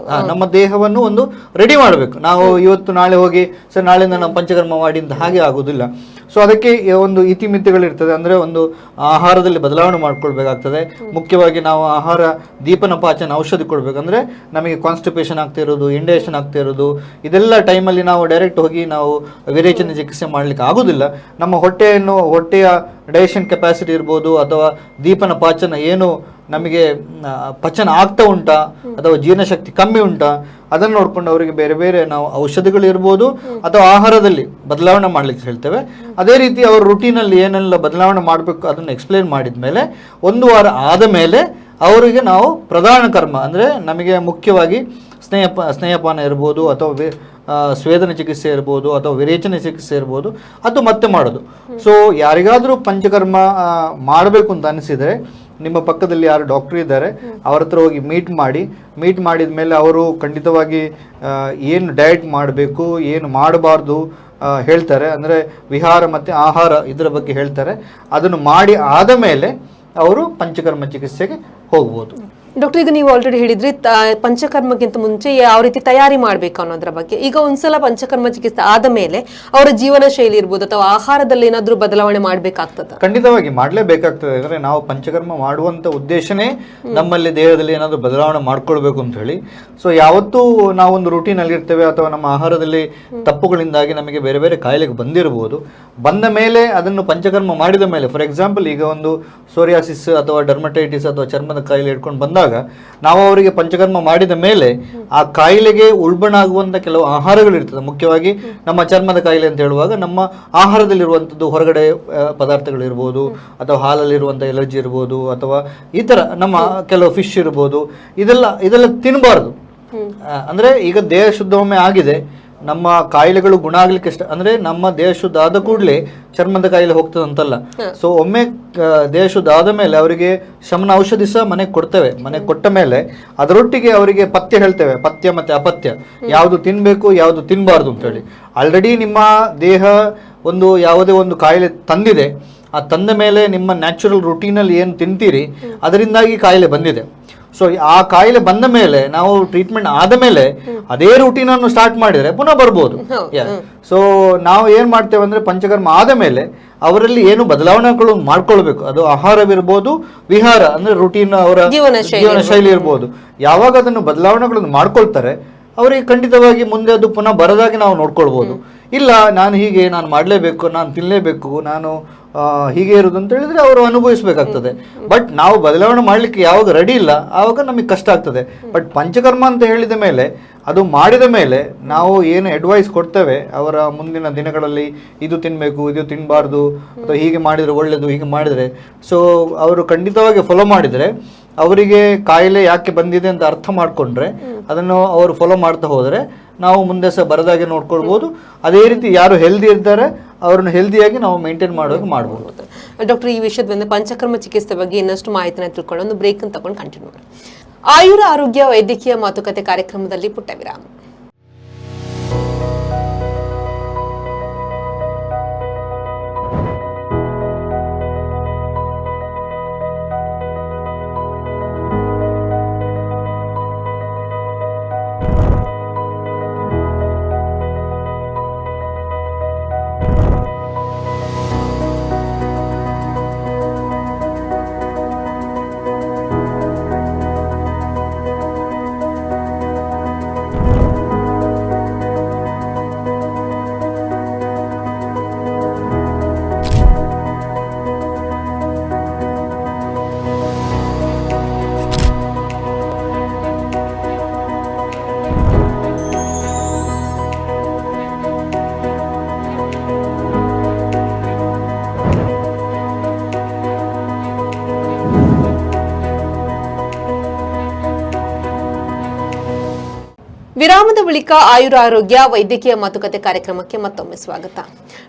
ನಮ್ಮ ದೇಹವನ್ನು ಒಂದು ರೆಡಿ ಮಾಡಬೇಕು. ನಾವು ಇವತ್ತು ನಾಳೆ ಹೋಗಿ ಸರ್ ನಾಳೆಯಿಂದ ನಾವು ಪಂಚಕರ್ಮ ಮಾಡಿ ಅಂತ ಹಾಗೆ ಆಗೋದಿಲ್ಲ. ಸೊ ಅದಕ್ಕೆ ಒಂದು ಇತಿಮಿತಿಗಳಿರ್ತದೆ. ಅಂದರೆ ಒಂದು ಆಹಾರದಲ್ಲಿ ಬದಲಾವಣೆ ಮಾಡ್ಕೊಳ್ಬೇಕಾಗ್ತದೆ. ಮುಖ್ಯವಾಗಿ ನಾವು ಆಹಾರ ದೀಪನ ಪಾಚನ ಔಷಧಿ ಕೊಡಬೇಕಂದ್ರೆ ನಮಗೆ ಕಾನ್ಸ್ಟಿಪೇಷನ್ ಆಗ್ತಾ ಇರೋದು, ಇಂಡೈಜೆಷನ್ ಆಗ್ತಾ ಇರೋದು, ಇದೆಲ್ಲ ಟೈಮಲ್ಲಿ ನಾವು ಡೈರೆಕ್ಟ್ ಹೋಗಿ ನಾವು ವಿರೇಚನ ಚಿಕಿತ್ಸೆ ಮಾಡಲಿಕ್ಕೆ ಆಗೋದಿಲ್ಲ. ನಮ್ಮ ಹೊಟ್ಟೆಯ ಡೈಜೆಷನ್ ಕೆಪಾಸಿಟಿ ಇರ್ಬೋದು, ಅಥವಾ ದೀಪನ ಪಾಚನ ಏನು ನಮಗೆ ಪಚನ ಆಗ್ತಾ ಉಂಟಾ ಅಥವಾ ಜೀರ್ಣಶಕ್ತಿ ಕಮ್ಮಿ ಉಂಟಾ ಅದನ್ನು ನೋಡ್ಕೊಂಡು ಅವರಿಗೆ ಬೇರೆ ಬೇರೆ ನಾವು ಔಷಧಿಗಳು ಇರ್ಬೋದು ಅಥವಾ ಆಹಾರದಲ್ಲಿ ಬದಲಾವಣೆ ಮಾಡ್ಲಿಕ್ಕೆ ಹೇಳ್ತೇವೆ. ಅದೇ ರೀತಿ ಅವ್ರ ರುಟೀನಲ್ಲಿ ಏನೆಲ್ಲ ಬದಲಾವಣೆ ಮಾಡಬೇಕು ಅದನ್ನು ಎಕ್ಸ್ಪ್ಲೇನ್ ಮಾಡಿದ ಮೇಲೆ 1 ವಾರ ಆದ ಮೇಲೆ ಅವರಿಗೆ ನಾವು ಪ್ರಧಾನ ಕರ್ಮ ಅಂದರೆ ನಮಗೆ ಮುಖ್ಯವಾಗಿ ಸ್ನೇಹಪಾನ ಇರ್ಬೋದು ಅಥವಾ ಸ್ವೇದನ ಚಿಕಿತ್ಸೆ ಇರ್ಬೋದು ಅಥವಾ ವಿರೇಚನ ಚಿಕಿತ್ಸೆ ಇರ್ಬೋದು ಅದು ಮತ್ತೆ ಮಾಡೋದು. ಸೊ ಯಾರಿಗಾದರೂ ಪಂಚಕರ್ಮ ಮಾಡಬೇಕು ಅಂತ ಅನಿಸಿದರೆ ನಿಮ್ಮ ಪಕ್ಕದಲ್ಲಿ ಯಾರು ಡಾಕ್ಟರ್ ಇದ್ದಾರೆ ಅವ್ರ ಹತ್ರ ಹೋಗಿ ಮೀಟ್ ಮಾಡಿದ ಮೇಲೆ ಅವರು ಖಂಡಿತವಾಗಿ ಏನು ಡಯಟ್ ಮಾಡಬೇಕು ಏನು ಮಾಡಬಾರ್ದು ಹೇಳ್ತಾರೆ. ಅಂದರೆ ವಿಹಾರ ಮತ್ತು ಆಹಾರ ಇದರ ಬಗ್ಗೆ ಹೇಳ್ತಾರೆ. ಅದನ್ನು ಮಾಡಿ ಆದ ಮೇಲೆ ಅವರು ಪಂಚಕರ್ಮ ಚಿಕಿತ್ಸೆಗೆ ಹೋಗ್ಬೋದು. ಡಾಕ್ಟರ್, ಈಗ ನೀವು ಆಲ್ರೆಡಿ ಹೇಳಿದ್ರಿ ಪಂಚಕರ್ಮಕ್ಕಿಂತ ಮುಂಚೆ ಯಾವ ರೀತಿ ತಯಾರಿ ಮಾಡಬೇಕು ಅನ್ನೋದ್ರ ಬಗ್ಗೆ. ಈಗ ಒಂದ್ಸಲ ಪಂಚಕರ್ಮ ಚಿಕಿತ್ಸೆ ಆದ ಮೇಲೆ ಅವರ ಜೀವನ ಶೈಲಿ ಇರ್ಬೋದು ಅಥವಾ ಆಹಾರದಲ್ಲಿ ಏನಾದ್ರೂ ಬದಲಾವಣೆ ಮಾಡ್ಬೇಕಾಗ್ತದ? ಖಂಡಿತವಾಗಿ ಮಾಡಲೇಬೇಕಾಗ್ತದೆ. ಅಂದರೆ ನಾವು ಪಂಚಕರ್ಮ ಮಾಡುವಂತ ಉದ್ದೇಶನೇ ನಮ್ಮಲ್ಲಿ ದೇಹದಲ್ಲಿ ಏನಾದರೂ ಬದಲಾವಣೆ ಮಾಡ್ಕೊಳ್ಬೇಕು ಅಂತ ಹೇಳಿ. ಸೊ ಯಾವತ್ತೂ ನಾವೊಂದು ರೂಟೀನ್ ಅಲ್ಲಿ ಇರ್ತೇವೆ ಅಥವಾ ನಮ್ಮ ಆಹಾರದಲ್ಲಿ ತಪ್ಪುಗಳಿಂದಾಗಿ ನಮಗೆ ಬೇರೆ ಬೇರೆ ಕಾಯಿಲೆಗೆ ಬಂದಿರಬಹುದು. ಬಂದ ಮೇಲೆ ಅದನ್ನು ಪಂಚಕರ್ಮ ಮಾಡಿದ ಮೇಲೆ, ಫಾರ್ ಎಕ್ಸಾಂಪಲ್ ಈಗ ಒಂದು ಸೋರಿಯಾಸಿಸ್ ಅಥವಾ ಡರ್ಮಟೈಟಿಸ್ ಅಥವಾ ಚರ್ಮದ ಕಾಯಿಲೆ ಇಟ್ಕೊಂಡು ಬಂದಾಗ ನಾವು ಅವರಿಗೆ ಪಂಚಕರ್ಮ ಮಾಡಿದ ಮೇಲೆ ಆ ಕಾಯಿಲೆಗೆ ಉಲ್ಬಣ ಆಗುವಂತ ಕೆಲವು ಆಹಾರಗಳಿರ್ತದೆ. ಮುಖ್ಯವಾಗಿ ನಮ್ಮ ಚರ್ಮದ ಕಾಯಿಲೆ ಅಂತ ಹೇಳುವಾಗ ನಮ್ಮ ಆಹಾರದಲ್ಲಿರುವಂಥದ್ದು ಹೊರಗಡೆ ಪದಾರ್ಥಗಳಿರ್ಬೋದು ಅಥವಾ ಹಾಲಲ್ಲಿರುವಂಥ ಎಲರ್ಜಿ ಇರ್ಬೋದು ಅಥವಾ ಈ ಥರ ನಮ್ಮ ಕೆಲವು ಫಿಶ್ ಇರ್ಬೋದು, ಇದೆಲ್ಲ ತಿನ್ನಬಾರ್ದು. ಅಂದರೆ ಈಗ ದೇಹ ಶುದ್ಧೊಮ್ಮೆ ಆಗಿದೆ, ನಮ್ಮ ಕಾಯಿಲೆಗಳು ಗುಣ ಆಗ್ಲಿಕ್ಕೆ ಅಂದ್ರೆ ನಮ್ಮ ದೇಹ ಶುದ್ಧ ಆದ ಕೂಡಲೇ ಚರ್ಮದ ಕಾಯಿಲೆ ಹೋಗ್ತದಂತಲ್ಲ. ಸೊ ಒಮ್ಮೆ ದೇಹ ಶುದ್ಧ ಆದ ಮೇಲೆ ಅವರಿಗೆ ಶಮನ ಔಷಧಿ ಸಹ ಮನೆಗೆ ಕೊಡ್ತೇವೆ. ಮನೆಗೆ ಕೊಟ್ಟ ಮೇಲೆ ಅದರೊಟ್ಟಿಗೆ ಅವರಿಗೆ ಪಥ್ಯ ಹೇಳ್ತೇವೆ, ಪಥ್ಯ ಮತ್ತೆ ಅಪಥ್ಯ, ಯಾವುದು ತಿನ್ಬೇಕು ಯಾವುದು ತಿನ್ಬಾರ್ದು ಅಂತ ಹೇಳಿ. ಆಲ್ರೆಡಿ ನಿಮ್ಮ ದೇಹ ಒಂದು ಯಾವುದೇ ಒಂದು ಕಾಯಿಲೆ ತಂದಿದೆ, ಆ ತಂದ ಮೇಲೆ ನಿಮ್ಮ ನ್ಯಾಚುರಲ್ ರುಟೀನಲ್ಲಿ ಏನು ತಿಂತೀರಿ ಅದರಿಂದಾಗಿ ಕಾಯಿಲೆ ಬಂದಿದೆ. ಸೊ ಆ ಕಾಯಿಲೆ ಬಂದ ಮೇಲೆ ನಾವು ಟ್ರೀಟ್ಮೆಂಟ್ ಆದ ಮೇಲೆ ಅದೇ ರೂಟೀನ್ ಅನ್ನು ಸ್ಟಾರ್ಟ್ ಮಾಡಿದರೆ ಪುನಃ ಬರ್ಬೋದು. ಸೊ ನಾವು ಏನ್ ಮಾಡ್ತೇವೆ ಅಂದ್ರೆ ಪಂಚಕರ್ಮ ಆದ ಮೇಲೆ ಅವರಲ್ಲಿ ಏನು ಬದಲಾವಣೆಗಳು ಮಾಡ್ಕೊಳ್ಬೇಕು. ಅದು ಆಹಾರವಿರ್ಬೋದು, ವಿಹಾರ ಅಂದ್ರೆ ರೂಟೀನ್ ಅವರ ಜೀವನ ಶೈಲಿ ಇರ್ಬೋದು. ಯಾವಾಗ ಅದನ್ನು ಬದಲಾವಣೆಗಳನ್ನು ಮಾಡ್ಕೊಳ್ತಾರೆ ಅವರಿಗೆ ಖಂಡಿತವಾಗಿ ಮುಂದೆ ಅದು ಪುನಃ ಬರದಾಗಿ ನಾವು ನೋಡ್ಕೊಳ್ಬೋದು. ಇಲ್ಲ ನಾನು ಮಾಡಲೇಬೇಕು, ನಾನು ತಿನ್ನಲೇಬೇಕು, ನಾನು ಹೀಗೆ ಇರುವುದು ಅಂತ ಹೇಳಿದ್ರೆ ಅವರು ಅನುಭವಿಸಬೇಕಾಗ್ತದೆ. ಬಟ್ ನಾವು ಬದಲಾವಣೆ ಮಾಡಲಿಕ್ಕೆ ಯಾವಾಗ ರೆಡಿ ಇಲ್ಲ ಆವಾಗ ನಮಗೆ ಕಷ್ಟ ಆಗ್ತದೆ. ಬಟ್ ಪಂಚಕರ್ಮ ಅಂತ ಹೇಳಿದ ಮೇಲೆ ಅದು ಮಾಡಿದ ಮೇಲೆ ನಾವು ಏನು ಅಡ್ವೈಸ್ ಕೊಡ್ತೇವೆ ಅವರ ಮುಂದಿನ ದಿನಗಳಲ್ಲಿ, ಇದು ತಿನ್ನಬೇಕು, ಇದು ತಿನ್ನಬಾರ್ದು, ಅಥವಾ ಹೀಗೆ ಮಾಡಿದರೆ ಒಳ್ಳೆಯದು, ಹೀಗೆ ಮಾಡಿದರೆ, ಸೊ ಅವರು ಖಂಡಿತವಾಗಿ ಫಾಲೋ ಮಾಡಿದರೆ ಅವರಿಗೆ ಕಾಯಿಲೆ ಯಾಕೆ ಬಂದಿದೆ ಅಂತ ಅರ್ಥ ಮಾಡಿಕೊಂಡ್ರೆ ಅದನ್ನು ಅವರು ಫಾಲೋ ಮಾಡ್ತಾ ಹೋದರೆ ನಾವು ಮುಂದೆ ಸಹ ಬರದಾಗೆ ನೋಡ್ಕೊಳ್ಬೋದು. ಅದೇ ರೀತಿ ಯಾರು ಹೆಲ್ದಿ ಇರ್ತಾರೆ ಅವ್ರನ್ನ ಹೆಲ್ದಿಯಾಗಿ ನಾವು ಮೇಂಟೈನ್ ಮಾಡೋಕೆ ಮಾಡ್ಬೋದು. ಡಾಕ್ಟರ್, ಈ ವಿಷಯದ ಪಂಚಕರ್ಮ ಚಿಕಿತ್ಸೆ ಬಗ್ಗೆ ಇನ್ನಷ್ಟು ಮಾಹಿತಿನ ತಿಳ್ಕೊಂಡು ಒಂದು ಬ್ರೇಕ್ ಅಂತ ತಗೊಂಡು ಕಂಟಿನ್ಯೂ ಮಾಡಿ. ಆಯುರ ಆರೋಗ್ಯ ವೈದ್ಯಕೀಯ ಮಾತುಕತೆ ಕಾರ್ಯಕ್ರಮದಲ್ಲಿ ಪುಟ್ಟ ವಿರಾಮ. ವಿರಾಮದ ಬಳಿಕ ಆಯುರ ಆರೋಗ್ಯ ವೈದ್ಯಕೀಯ ಮಾತುಕತೆ ಕಾರ್ಯಕ್ರಮಕ್ಕೆ ಮತ್ತೊಮ್ಮೆ ಸ್ವಾಗತ.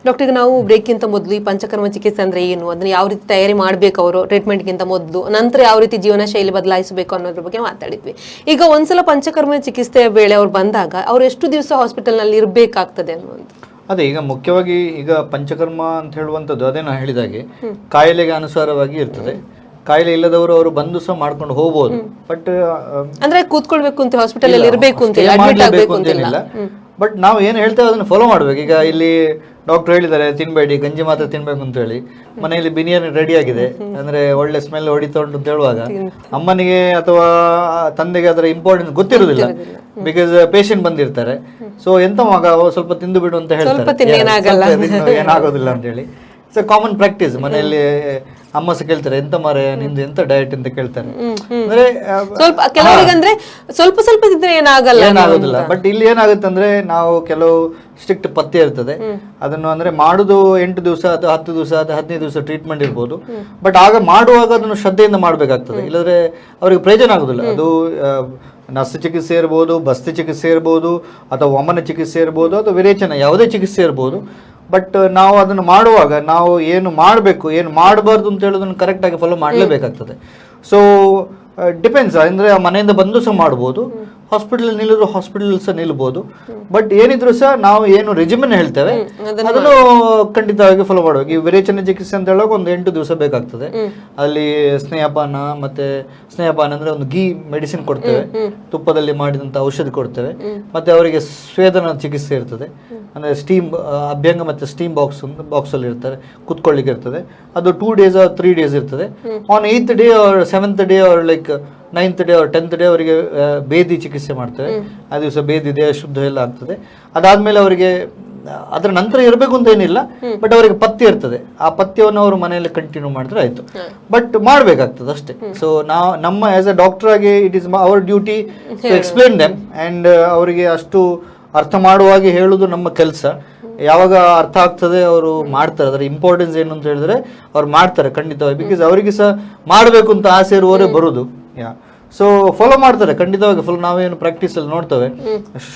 ಡಾಕ್ಟರ್, ನಾವು ಬ್ರೇಕ್ಗಿಂತ ಮೊದಲು ಈ ಪಂಚಕರ್ಮ ಚಿಕಿತ್ಸೆ ಅಂದ್ರೆ ಏನು, ಅದನ್ನ ಯಾವ ರೀತಿ ತಯಾರಿ ಮಾಡಬೇಕು ಅವರು ಟ್ರೀಟ್ಮೆಂಟ್ಗಿಂತ ಮೊದಲು, ನಂತರ ಯಾವ ರೀತಿ ಜೀವನ ಶೈಲಿ ಬದಲಾಯಿಸಬೇಕು ಅನ್ನೋದ್ರ ಬಗ್ಗೆ ಮಾತಾಡಿದ್ವಿ. ಈಗ ಒಂದ್ಸಲ ಪಂಚಕರ್ಮ ಚಿಕಿತ್ಸೆಯ ವೇಳೆ ಅವ್ರು ಬಂದಾಗ ಅವ್ರು ಎಷ್ಟು ದಿವಸ ಹಾಸ್ಪಿಟಲ್ ನಲ್ಲಿ ಇರಬೇಕಾಗ್ತದೆ ಅನ್ನುವಂಥ? ಅದೇ ಈಗ ಮುಖ್ಯವಾಗಿ ಈಗ ಪಂಚಕರ್ಮ ಅಂತ ಹೇಳುವಂಥದ್ದು ಅದೇ ನಾನು ಹೇಳಿದಾಗೆ ಕಾಯಿಲೆಗೆ ಅನುಸಾರವಾಗಿ ಇರ್ತದೆ. ಕಾಯಿಲೆ ಇಲ್ಲದವರು ಅವರು ಬಂದು ಸಹ ಮಾಡ್ಕೊಂಡು ಹೋಗ್ಬೋದು. ಬಟ್ ಅಂದ್ರೆ ಕೂತ್ಕೊಳ್ಬೇಕು ಅಂತ ಹಾಸ್ಪಿಟಲ್ ಅಲ್ಲಿ ಇರಬೇಕು ಅಂತ ಇಲ್ಲ. ಬಟ್ ನಾವು ಏನು ಹೇಳ್ತೇವೆ ಅದನ್ನು ಫಾಲೋ ಮಾಡ್ಬೇಕು. ಈಗ ಇಲ್ಲಿ ಡಾಕ್ಟರ್ ಹೇಳಿದ್ದಾರೆ ತಿನ್ಬೇಡಿ, ಗಂಜಿ ಮಾತ್ರ ತಿನ್ಬೇಕು ಅಂತ ಹೇಳಿ. ಮನೆಯಲ್ಲಿ ಬಿರಿಯಾನಿ ರೆಡಿ ಆಗಿದೆ ಅಂದ್ರೆ ಒಳ್ಳೆ ಸ್ಮೆಲ್ ಹೊಡಿತಾ ಉಂಟು ಅಂತ ಹೇಳುವಾಗ ಅಮ್ಮನಿಗೆ ಅಥವಾ ತಂದೆಗೆ ಅದರ ಇಂಪಾರ್ಟೆನ್ಸ್ ಗೊತ್ತಿರುವುದಿಲ್ಲ. ಬಿಕಾಸ್ ಪೇಷಂಟ್ ಬಂದಿರ್ತಾರೆ. ಸೊ ಎಂತ ಮಗ ಸ್ವಲ್ಪ ತಿಂದು ಬಿಡು ಅಂತ ಹೇಳ್ತಾರೆ, ಏನಾಗೋದಿಲ್ಲ ಅಂತ ಹೇಳಿ. ಇಟ್ಸ್ ಅ ಕಾಮನ್ ಪ್ರಾಕ್ಟೀಸ್ ಮನೆಯಲ್ಲಿ. ಅಮ್ಮ ಸಹ ಕೇಳ್ತಾರೆ ಎಂತ ಮಾರೆ ನಿಂದು ಎಂತ ಡಯಟ್ ಅಂತ ಕೇಳ್ತಾರೆ. ಅಂದ್ರೆ ಸ್ವಲ್ಪ ಕೆಲವರಿಗೆ ಅಂದ್ರೆ ಸ್ವಲ್ಪ ಸ್ವಲ್ಪ ಇದ್ರೆ ಏನಾಗೋದಿಲ್ಲ. ಬಟ್ ಇಲ್ಲಿ ಏನಾಗುತ್ತೆ ಅಂದ್ರೆ ನಾವು ಕೆಲವು ಸ್ಟ್ರಿಕ್ಟ್ ಪಥ್ಯ ಇರ್ತದೆ, ಅದನ್ನು ಅಂದ್ರೆ ಮಾಡುದು 8 ದಿವಸ ಅಥವಾ 10 ದಿವಸ ಅಥವಾ 15 ದಿವಸ ಟ್ರೀಟ್ಮೆಂಟ್ ಇರ್ಬೋದು. ಬಟ್ ಆಗ ಮಾಡುವಾಗ ಅದನ್ನು ಶ್ರದ್ಧೆಯಿಂದ ಮಾಡ್ಬೇಕಾಗ್ತದೆ, ಇಲ್ಲದ್ರೆ ಅವ್ರಿಗೆ ಪ್ರಯೋಜನ ಆಗುದಿಲ್ಲ. ಅದು ನರ್ಸ್ ಚಿಕಿತ್ಸೆ ಇರ್ಬೋದು, ಬಸ್ತಿ ಚಿಕಿತ್ಸೆ ಇರ್ಬೋದು, ಅಥವಾ ವಮನ ಚಿಕಿತ್ಸೆ ಇರ್ಬೋದು, ಅಥವಾ ವಿರೇಚನ ಯಾವುದೇ ಚಿಕಿತ್ಸೆ ಇರ್ಬೋದು. ಬಟ್ ನಾವು ಅದನ್ನು ಮಾಡುವಾಗ ನಾವು ಏನು ಮಾಡಬೇಕು ಏನು ಮಾಡಬಾರ್ದು ಅಂತ ಹೇಳೋದನ್ನು ಕರೆಕ್ಟಾಗಿ ಫಾಲೋ ಮಾಡಲೇಬೇಕಾಗ್ತದೆ. ಸೊ ಡಿಪೆಂಡ್ಸ್, ಅಂದರೆ ಮನೆಯಿಂದ ಬಂದು ಸಹ ಮಾಡ್ಬೋದು, ಹಾಸ್ಪಿಟಲ್ ನಿಲ್ಲಿದ್ರು ಹಾಸ್ಪಿಟಲ್ ಸಹ ನಿಲ್ಬೋದು. ಬಟ್ ಏನಿದ್ರು ಸಹ ನಾವು ಏನು ರೆಜಿಮೆನ್ ಹೇಳ್ತೇವೆ ಅದನ್ನು ಖಂಡಿತವಾಗಿ ಫಾಲೋ ಮಾಡಬೇಕು. ಈ ವಿರೇಚನ ಚಿಕಿತ್ಸೆ ಅಂತ ಹೇಳುವಾಗ ಒಂದು 8 ದಿವಸ ಬೇಕಾಗ್ತದೆ. ಅಲ್ಲಿ ಸ್ನೇಹಪಾನ, ಮತ್ತೆ ಸ್ನೇಹಪಾನ ಅಂದ್ರೆ ಒಂದು ಗೀ ಮೆಡಿಸಿನ್ ಕೊಡ್ತೇವೆ, ತುಪ್ಪದಲ್ಲಿ ಮಾಡಿದಂಥ ಔಷಧಿ ಕೊಡ್ತೇವೆ. ಮತ್ತೆ ಅವರಿಗೆ ಸ್ವೇದನ ಚಿಕಿತ್ಸೆ ಇರ್ತದೆ, ಅಂದ್ರೆ ಸ್ಟೀಮ್ ಅಭ್ಯಂಗ ಮತ್ತೆ ಸ್ಟೀಮ್ ಬಾಕ್ಸ್ ಅಲ್ಲಿ ಇರ್ತಾರೆ, ಕುತ್ಕೊಳ್ಳಿಕ್ಕೆ ಇರ್ತದೆ. ಅದು 2 days or 3 days ಇರ್ತದೆ. On 8th day or 7th day or like 9th day or 10th day ಅವರಿಗೆ ಬೇದಿ ಚಿಕಿತ್ಸೆ ಮಾಡ್ತೇವೆ. ಆ ದಿವಸ ಬೇದಿ ದೇಹ ಶುದ್ಧ ಎಲ್ಲ ಆಗ್ತದೆ. ಅದಾದ್ಮೇಲೆ ಅವರಿಗೆ ಅದರ ನಂತರ ಇರಬೇಕು ಅಂತ ಏನಿಲ್ಲ, ಬಟ್ ಅವರಿಗೆ ಪಥ್ಯ ಇರ್ತದೆ. ಆ ಪಥ್ಯವನ್ನು ಅವರು ಮನೆಯಲ್ಲಿ ಕಂಟಿನ್ಯೂ ಮಾಡಿದ್ರೆ ಆಯ್ತು, ಬಟ್ ಮಾಡ್ಬೇಕಾಗ್ತದೆ ಅಷ್ಟೇ. ಸೊ ನಾವು ನಮ್ಮ ಆಸ್ ಎ ಡಾಕ್ಟರ್ ಆಗಿ it is our duty to explain them, and ಅವರಿಗೆ ಅಷ್ಟು ಅರ್ಥ ಮಾಡುವಾಗೆ ಹೇಳುದು ನಮ್ಮ ಕೆಲಸ. ಯಾವಾಗ ಅರ್ಥ ಆಗ್ತದೆ ಅವರು ಮಾಡ್ತಾರೆ. ಅದರ ಇಂಪಾರ್ಟೆನ್ಸ್ ಏನು ಅಂತ ಹೇಳಿದ್ರೆ ಅವ್ರು ಮಾಡ್ತಾರೆ ಖಂಡಿತವಾಗಿ. ಬಿಕಾಸ್ ಅವರಿಗೆ ಸಹ ಮಾಡಬೇಕು ಅಂತ ಆಸೆ ಇರುವವರೇ ಬರುದು. ಸೊ ಫಾಲೋ ಮಾಡ್ತಾರೆ ಖಂಡಿತವಾಗಿ. ನಾವೇನು ಪ್ರಾಕ್ಟೀಸ್ ಅಲ್ಲಿ ನೋಡ್ತೇವೆ,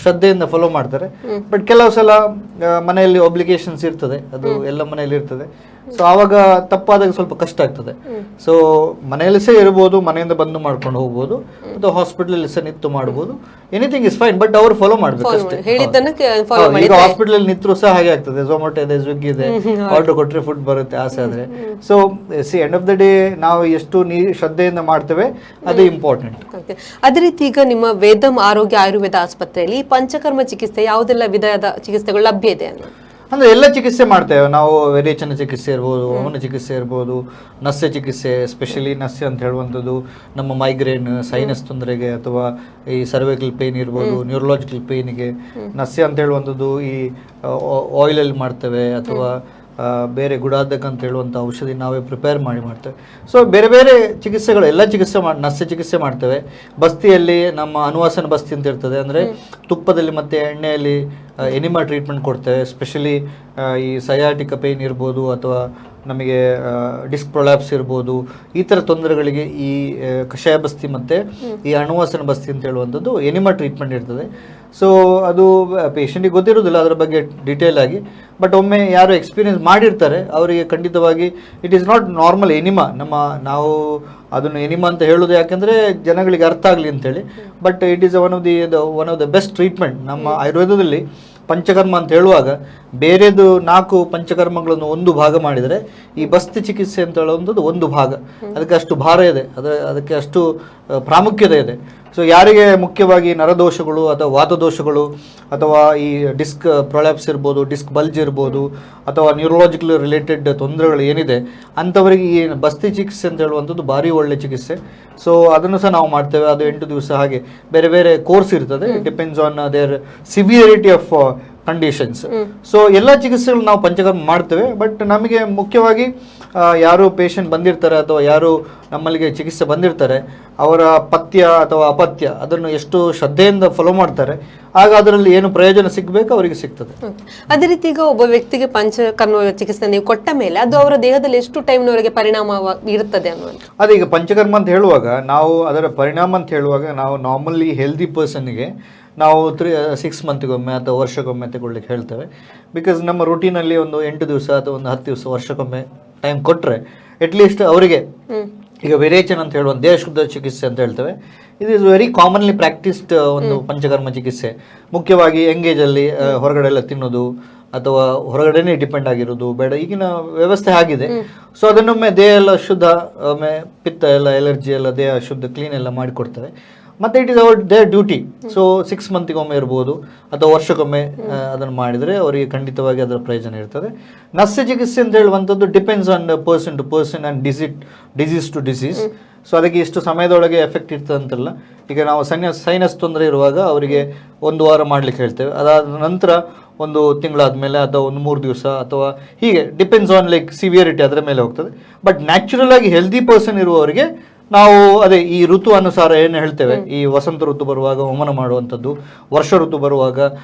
ಶ್ರದ್ಧೆಯಿಂದ ಫಾಲೋ ಮಾಡ್ತಾರೆ. ಬಟ್ ಕೆಲವು ಸಲ ಮನೆಯಲ್ಲಿ ಒಬ್ಲಿಗೇಷನ್ಸ್ ಇರ್ತದೆ, ಅದು ಎಲ್ಲ ಮನೆಯಲ್ಲಿ ಇರ್ತದೆ. ಸೊ ಆವಾಗ ತಪ್ಪಾದಾಗ ಸ್ವಲ್ಪ ಕಷ್ಟ ಆಗ್ತದೆ. ಸೊ ಮನೆಯಲ್ಲಿ ಸಹ ಇರ್ಬೋದು, ಮನೆಯಿಂದ ಬಂದು ಮಾಡ್ಕೊಂಡು ಹೋಗ್ಬೋದು, ಅಥವಾ ಹಾಸ್ಪಿಟಲ್ ಸಹ ನಿಂತು ಮಾಡ್ಬೋದು. ಎನಿಥಿಂಗ್ ಇಸ್ ಫೈನ್, ಬಟ್ ಅವರು ಫಾಲೋ ಮಾಡ್ಬೇಕು ಅಷ್ಟೇ. ಈಗ ಹಾಸ್ಪಿಟಲ್ ನಿಂತರೂ ಸಹ ಹಾಗೆ ಆಗ್ತದೆ. ಝೊಮ್ಯಾಟೊ ಇದೆ, ಸ್ವಿಗ್ಗಿ ಇದೆ, ಆರ್ಡರ್ ಕೊಟ್ಟರೆ ಫುಡ್ ಬರುತ್ತೆ ಆಸೆ ಆದ್ರೆ. So end of the day ನಾವು ಎಷ್ಟು ಶ್ರದ್ಧೆಯಿಂದ ಮಾಡ್ತೇವೆ ಅದು ಇಂಪಾರ್ಟೆಂಟ್. ಅದೇ ರೀತಿ ಈಗ ನಿಮ್ಮ ವೇದಂ ಆರೋಗ್ಯ ಆಯುರ್ವೇದ ಆಸ್ಪತ್ರೆಯಲ್ಲಿ ಪಂಚಕರ್ಮ ಚಿಕಿತ್ಸೆ ಯಾವುದೆಲ್ಲ ವಿಧದ ಚಿಕಿತ್ಸೆಗಳು ಲಭ್ಯ ಇದೆ ಅನ್ನೋದು? ಅಂದರೆ ಎಲ್ಲ ಚಿಕಿತ್ಸೆ ಮಾಡ್ತೇವೆ ನಾವು. ವಿರೇಚನ ಚಿಕಿತ್ಸೆ ಇರ್ಬೋದು, ವಮನ ಚಿಕಿತ್ಸೆ ಇರ್ಬೋದು, ನಸ್ಯ ಚಿಕಿತ್ಸೆ. ಸ್ಪೆಷಲಿ ನಸ್ಯ ಅಂತ ಹೇಳುವಂಥದ್ದು ನಮ್ಮ ಮೈಗ್ರೇನ್, ಸೈನಸ್ ತೊಂದರೆಗೆ, ಅಥವಾ ಈ ಸರ್ವೈಕಲ್ ಪೇನ್ ಇರ್ಬೋದು, ನ್ಯೂರಲಾಜಿಕಲ್ ಪೇನಿಗೆ ನಸ್ಯ ಅಂತ ಹೇಳುವಂಥದ್ದು ಈ ಆಯಿಲಲ್ಲಿ ಮಾಡ್ತೇವೆ, ಅಥವಾ ಬೇರೆ ಗುಡಾದಕ್ ಅಂತ ಹೇಳುವಂಥ ಔಷಧಿ ನಾವೇ ಪ್ರಿಪೇರ್ ಮಾಡಿ ಮಾಡ್ತೇವೆ. ಸೊ ಬೇರೆ ಬೇರೆ ಚಿಕಿತ್ಸೆಗಳು ಎಲ್ಲ ಚಿಕಿತ್ಸೆ ನಸ್ಯ ಚಿಕಿತ್ಸೆ ಮಾಡ್ತೇವೆ. ಬಸ್ತಿಯಲ್ಲಿ ನಮ್ಮ ಅನುವಾಸನ ಬಸ್ತಿ ಅಂತ ಇರ್ತದೆ, ಅಂದರೆ ತುಪ್ಪದಲ್ಲಿ ಮತ್ತು ಎಣ್ಣೆಯಲ್ಲಿ ಎನಿಮಾ ಟ್ರೀಟ್ಮೆಂಟ್ ಕೊಡ್ತೇವೆ. ಸ್ಪೆಷಲಿ ಈ ಸಯಾಟಿಕ ಪೇನ್ ಇರ್ಬೋದು, ಅಥವಾ ನಮಗೆ ಡಿಸ್ಕ್ ಪ್ರೊಲ್ಯಾಪ್ಸ್ ಇರ್ಬೋದು, ಈ ಥರ ತೊಂದರೆಗಳಿಗೆ ಈ ಕಷಾಯ ಬಸ್ತಿ ಮತ್ತು ಈ ಅಣುವಾಸನ ಬಸ್ತಿ ಅಂತ ಹೇಳುವಂಥದ್ದು ಎನಿಮಾ ಟ್ರೀಟ್ಮೆಂಟ್ ಇರ್ತದೆ. ಸೊ ಅದು ಪೇಷಂಟಿಗೆ ಗೊತ್ತಿರೋದಿಲ್ಲ ಅದರ ಬಗ್ಗೆ ಡೀಟೇಲ್ ಆಗಿ, ಬಟ್ ಒಮ್ಮೆ ಯಾರು ಎಕ್ಸ್ಪೀರಿಯನ್ಸ್ ಮಾಡಿರ್ತಾರೆ ಅವರಿಗೆ ಖಂಡಿತವಾಗಿ it is not normal enema. ನಾವು ಅದನ್ನು ಎನಿಮಾ ಅಂತ ಹೇಳೋದು ಯಾಕೆಂದರೆ ಜನಗಳಿಗೆ ಅರ್ಥ ಆಗಲಿ ಅಂತೇಳಿ. But it is one of the best treatment. ನಮ್ಮ ಆಯುರ್ವೇದದಲ್ಲಿ ಪಂಚಕರ್ಮ ಅಂತ ಹೇಳುವಾಗ ಬೇರೆದು 4 ಪಂಚಕರ್ಮಗಳನ್ನು ಒಂದು ಭಾಗ ಮಾಡಿದರೆ ಈ ಬಸ್ತಿ ಚಿಕಿತ್ಸೆ ಅಂತ ಹೇಳುವಂಥದ್ದು ಒಂದು ಭಾಗ. ಅದಕ್ಕೆ ಅಷ್ಟು ಭಾರ ಇದೆ, ಅದಕ್ಕೆ ಅಷ್ಟು ಪ್ರಾಮುಖ್ಯತೆ ಇದೆ. ಸೊ ಯಾರಿಗೆ ಮುಖ್ಯವಾಗಿ ನರದೋಷಗಳು ಅಥವಾ ವಾತದೋಷಗಳು, ಅಥವಾ ಈ ಡಿಸ್ಕ್ ಪ್ರೊಲ್ಯಾಪ್ಸ್ ಇರ್ಬೋದು, ಡಿಸ್ಕ್ ಬಲ್ಜ್ ಇರ್ಬೋದು, ಅಥವಾ ನ್ಯೂರಲಾಜಿಕಲ್ ರಿಲೇಟೆಡ್ ತೊಂದರೆಗಳು ಏನಿದೆ ಅಂಥವರಿಗೆ ಈ ಬಸ್ತಿ ಚಿಕಿತ್ಸೆ ಅಂತ ಹೇಳುವಂಥದ್ದು ಭಾರಿ ಒಳ್ಳೆ ಚಿಕಿತ್ಸೆ. ಸೊ ಅದನ್ನು ಸಹ ನಾವು ಮಾಡ್ತೇವೆ. ಅದು 8 ದಿವಸ ಹಾಗೆ ಬೇರೆ ಬೇರೆ ಕೋರ್ಸ್ ಇರ್ತದೆ, depends on there severity of conditions. So ಎಲ್ಲ ಚಿಕಿತ್ಸೆಗಳು ನಾವು ಪಂಚಕರ್ಮ ಮಾಡ್ತೇವೆ. ಬಟ್ ನಮಗೆ ಮುಖ್ಯವಾಗಿ ಯಾರು ಪೇಷಂಟ್ ಬಂದಿರ್ತಾರೆ ಅಥವಾ ಯಾರು ನಮ್ಮಲ್ಲಿಗೆ ಚಿಕಿತ್ಸೆ ಬಂದಿರ್ತಾರೆ ಅವರ ಪಥ್ಯ ಅಥವಾ ಅಪಥ್ಯ ಅದನ್ನು ಎಷ್ಟು ಶ್ರದ್ಧೆಯಿಂದ ಫಾಲೋ ಮಾಡ್ತಾರೆ, ಆಗ ಅದರಲ್ಲಿ ಏನು ಪ್ರಯೋಜನ ಸಿಗಬೇಕು ಅವರಿಗೆ ಸಿಗ್ತದೆ. ಅದೇ ರೀತಿ ಈಗ ಒಬ್ಬ ವ್ಯಕ್ತಿಗೆ ಪಂಚಕರ್ಮ ಚಿಕಿತ್ಸೆ ನೀವು ಕೊಟ್ಟ ಮೇಲೆ ಅದು ಅವರ ದೇಹದಲ್ಲಿ ಎಷ್ಟು ಟೈಮ್ನವರೆಗೆ ಪರಿಣಾಮ ಇರುತ್ತದೆ ಅನ್ನುವಂಥ? ಅದೀಗ ಪಂಚಕರ್ಮ ಅಂತ ಹೇಳುವಾಗ ನಾವು ಅದರ ಪರಿಣಾಮ ಅಂತ ಹೇಳುವಾಗ ನಾವು ನಾರ್ಮಲಿ ಹೆಲ್ದಿ ಪರ್ಸನ್ಗೆ ನಾವು 6 ಮಂತ್ಗೊಮ್ಮೆ ಅಥವಾ ವರ್ಷಕ್ಕೊಮ್ಮೆ ತಗೊಳ್ಳಿಕ್ಕೆ ಹೇಳ್ತೇವೆ. ಬಿಕಾಸ್ ನಮ್ಮ ರೂಟೀನಲ್ಲಿ ಒಂದು 8 ದಿವಸ ಅಥವಾ ಒಂದು 10 ದಿವಸ ವರ್ಷಕ್ಕೊಮ್ಮೆ ಟೈಮ್ ಕೊಟ್ಟರೆ ಅಟ್ಲೀಸ್ಟ್ ಅವರಿಗೆ, ಈಗ ವಿರೇಚನ ಅಂತ ಹೇಳುವ ದೇಹ ಶುದ್ಧ ಚಿಕಿತ್ಸೆ ಅಂತ ಹೇಳ್ತೇವೆ, ಇದು ಇಸ್ ವೆರಿ ಕಾಮನ್ಲಿ ಪ್ರಾಕ್ಟೀಸ್ಡ್ ಒಂದು ಪಂಚಕರ್ಮ ಚಿಕಿತ್ಸೆ. ಮುಖ್ಯವಾಗಿ ಎಂಗೇಜಲ್ಲಿ ಹೊರಗಡೆ ಎಲ್ಲ ತಿನ್ನೋದು ಅಥವಾ ಹೊರಗಡೆನೇ ಡಿಪೆಂಡ್ ಆಗಿರೋದು ಬೇಡ, ಈಗಿನ ವ್ಯವಸ್ಥೆ ಆಗಿದೆ. ಸೊ ಅದನ್ನೊಮ್ಮೆ ದೇಹ ಎಲ್ಲ ಶುದ್ಧ, ಒಮ್ಮೆ ಪಿತ್ತ ಎಲ್ಲ ಎಲರ್ಜಿ ಎಲ್ಲ ದೇಹ ಶುದ್ಧ ಕ್ಲೀನ್ ಎಲ್ಲ ಮಾಡಿಕೊಡ್ತೇವೆ. ಮತ್ತು it is our there duty. So 6 ಮಂತಿಗೊಮ್ಮೆ ಇರ್ಬೋದು ಅಥವಾ ವರ್ಷಕ್ಕೊಮ್ಮೆ ಅದನ್ನು ಮಾಡಿದರೆ ಅವರಿಗೆ ಖಂಡಿತವಾಗಿ ಅದರ ಪ್ರಯೋಜನ ಇರ್ತದೆ. ನಸ್ಯ ಚಿಕಿತ್ಸೆ ಅಂತ ಹೇಳುವಂಥದ್ದು depends on person to person and disease to disease. So ಅದಕ್ಕೆ ಇಷ್ಟು ಸಮಯದೊಳಗೆ ಎಫೆಕ್ಟ್ ಇರ್ತದೆ ಅಂತಲ್ಲ. ಈಗ ನಾವು ಸೈನಸ್ ತೊಂದರೆ ಇರುವಾಗ ಅವರಿಗೆ 1 ವಾರ ಮಾಡಲಿಕ್ಕೆ ಹೇಳ್ತೇವೆ. ಅದಾದ ನಂತರ ಒಂದು ತಿಂಗಳಾದ್ಮೇಲೆ ಅಥವಾ ಒಂದು 3 ದಿವಸ ಅಥವಾ ಹೀಗೆ ಡಿಪೆಂಡ್ಸ್ ಆನ್ ಲೈಕ್ ಸಿವಿಯರಿಟಿ ಅದರ ಮೇಲೆ ಹೋಗ್ತದೆ. ಬಟ್ ನ್ಯಾಚುರಲ್ ಆಗಿ ಹೆಲ್ದಿ ಪರ್ಸನ್ ಇರುವವರಿಗೆ ನಾವು ಅದೇ ಈ ಋತು ಅನುಸಾರ ಏನು ಹೇಳ್ತೇವೆ, ಈ ವಸಂತ ಋತು ಬರುವಾಗ ವಮನ ಮಾಡುವಂಥದ್ದು, ವರ್ಷ ಋತು ಬರುವಾಗ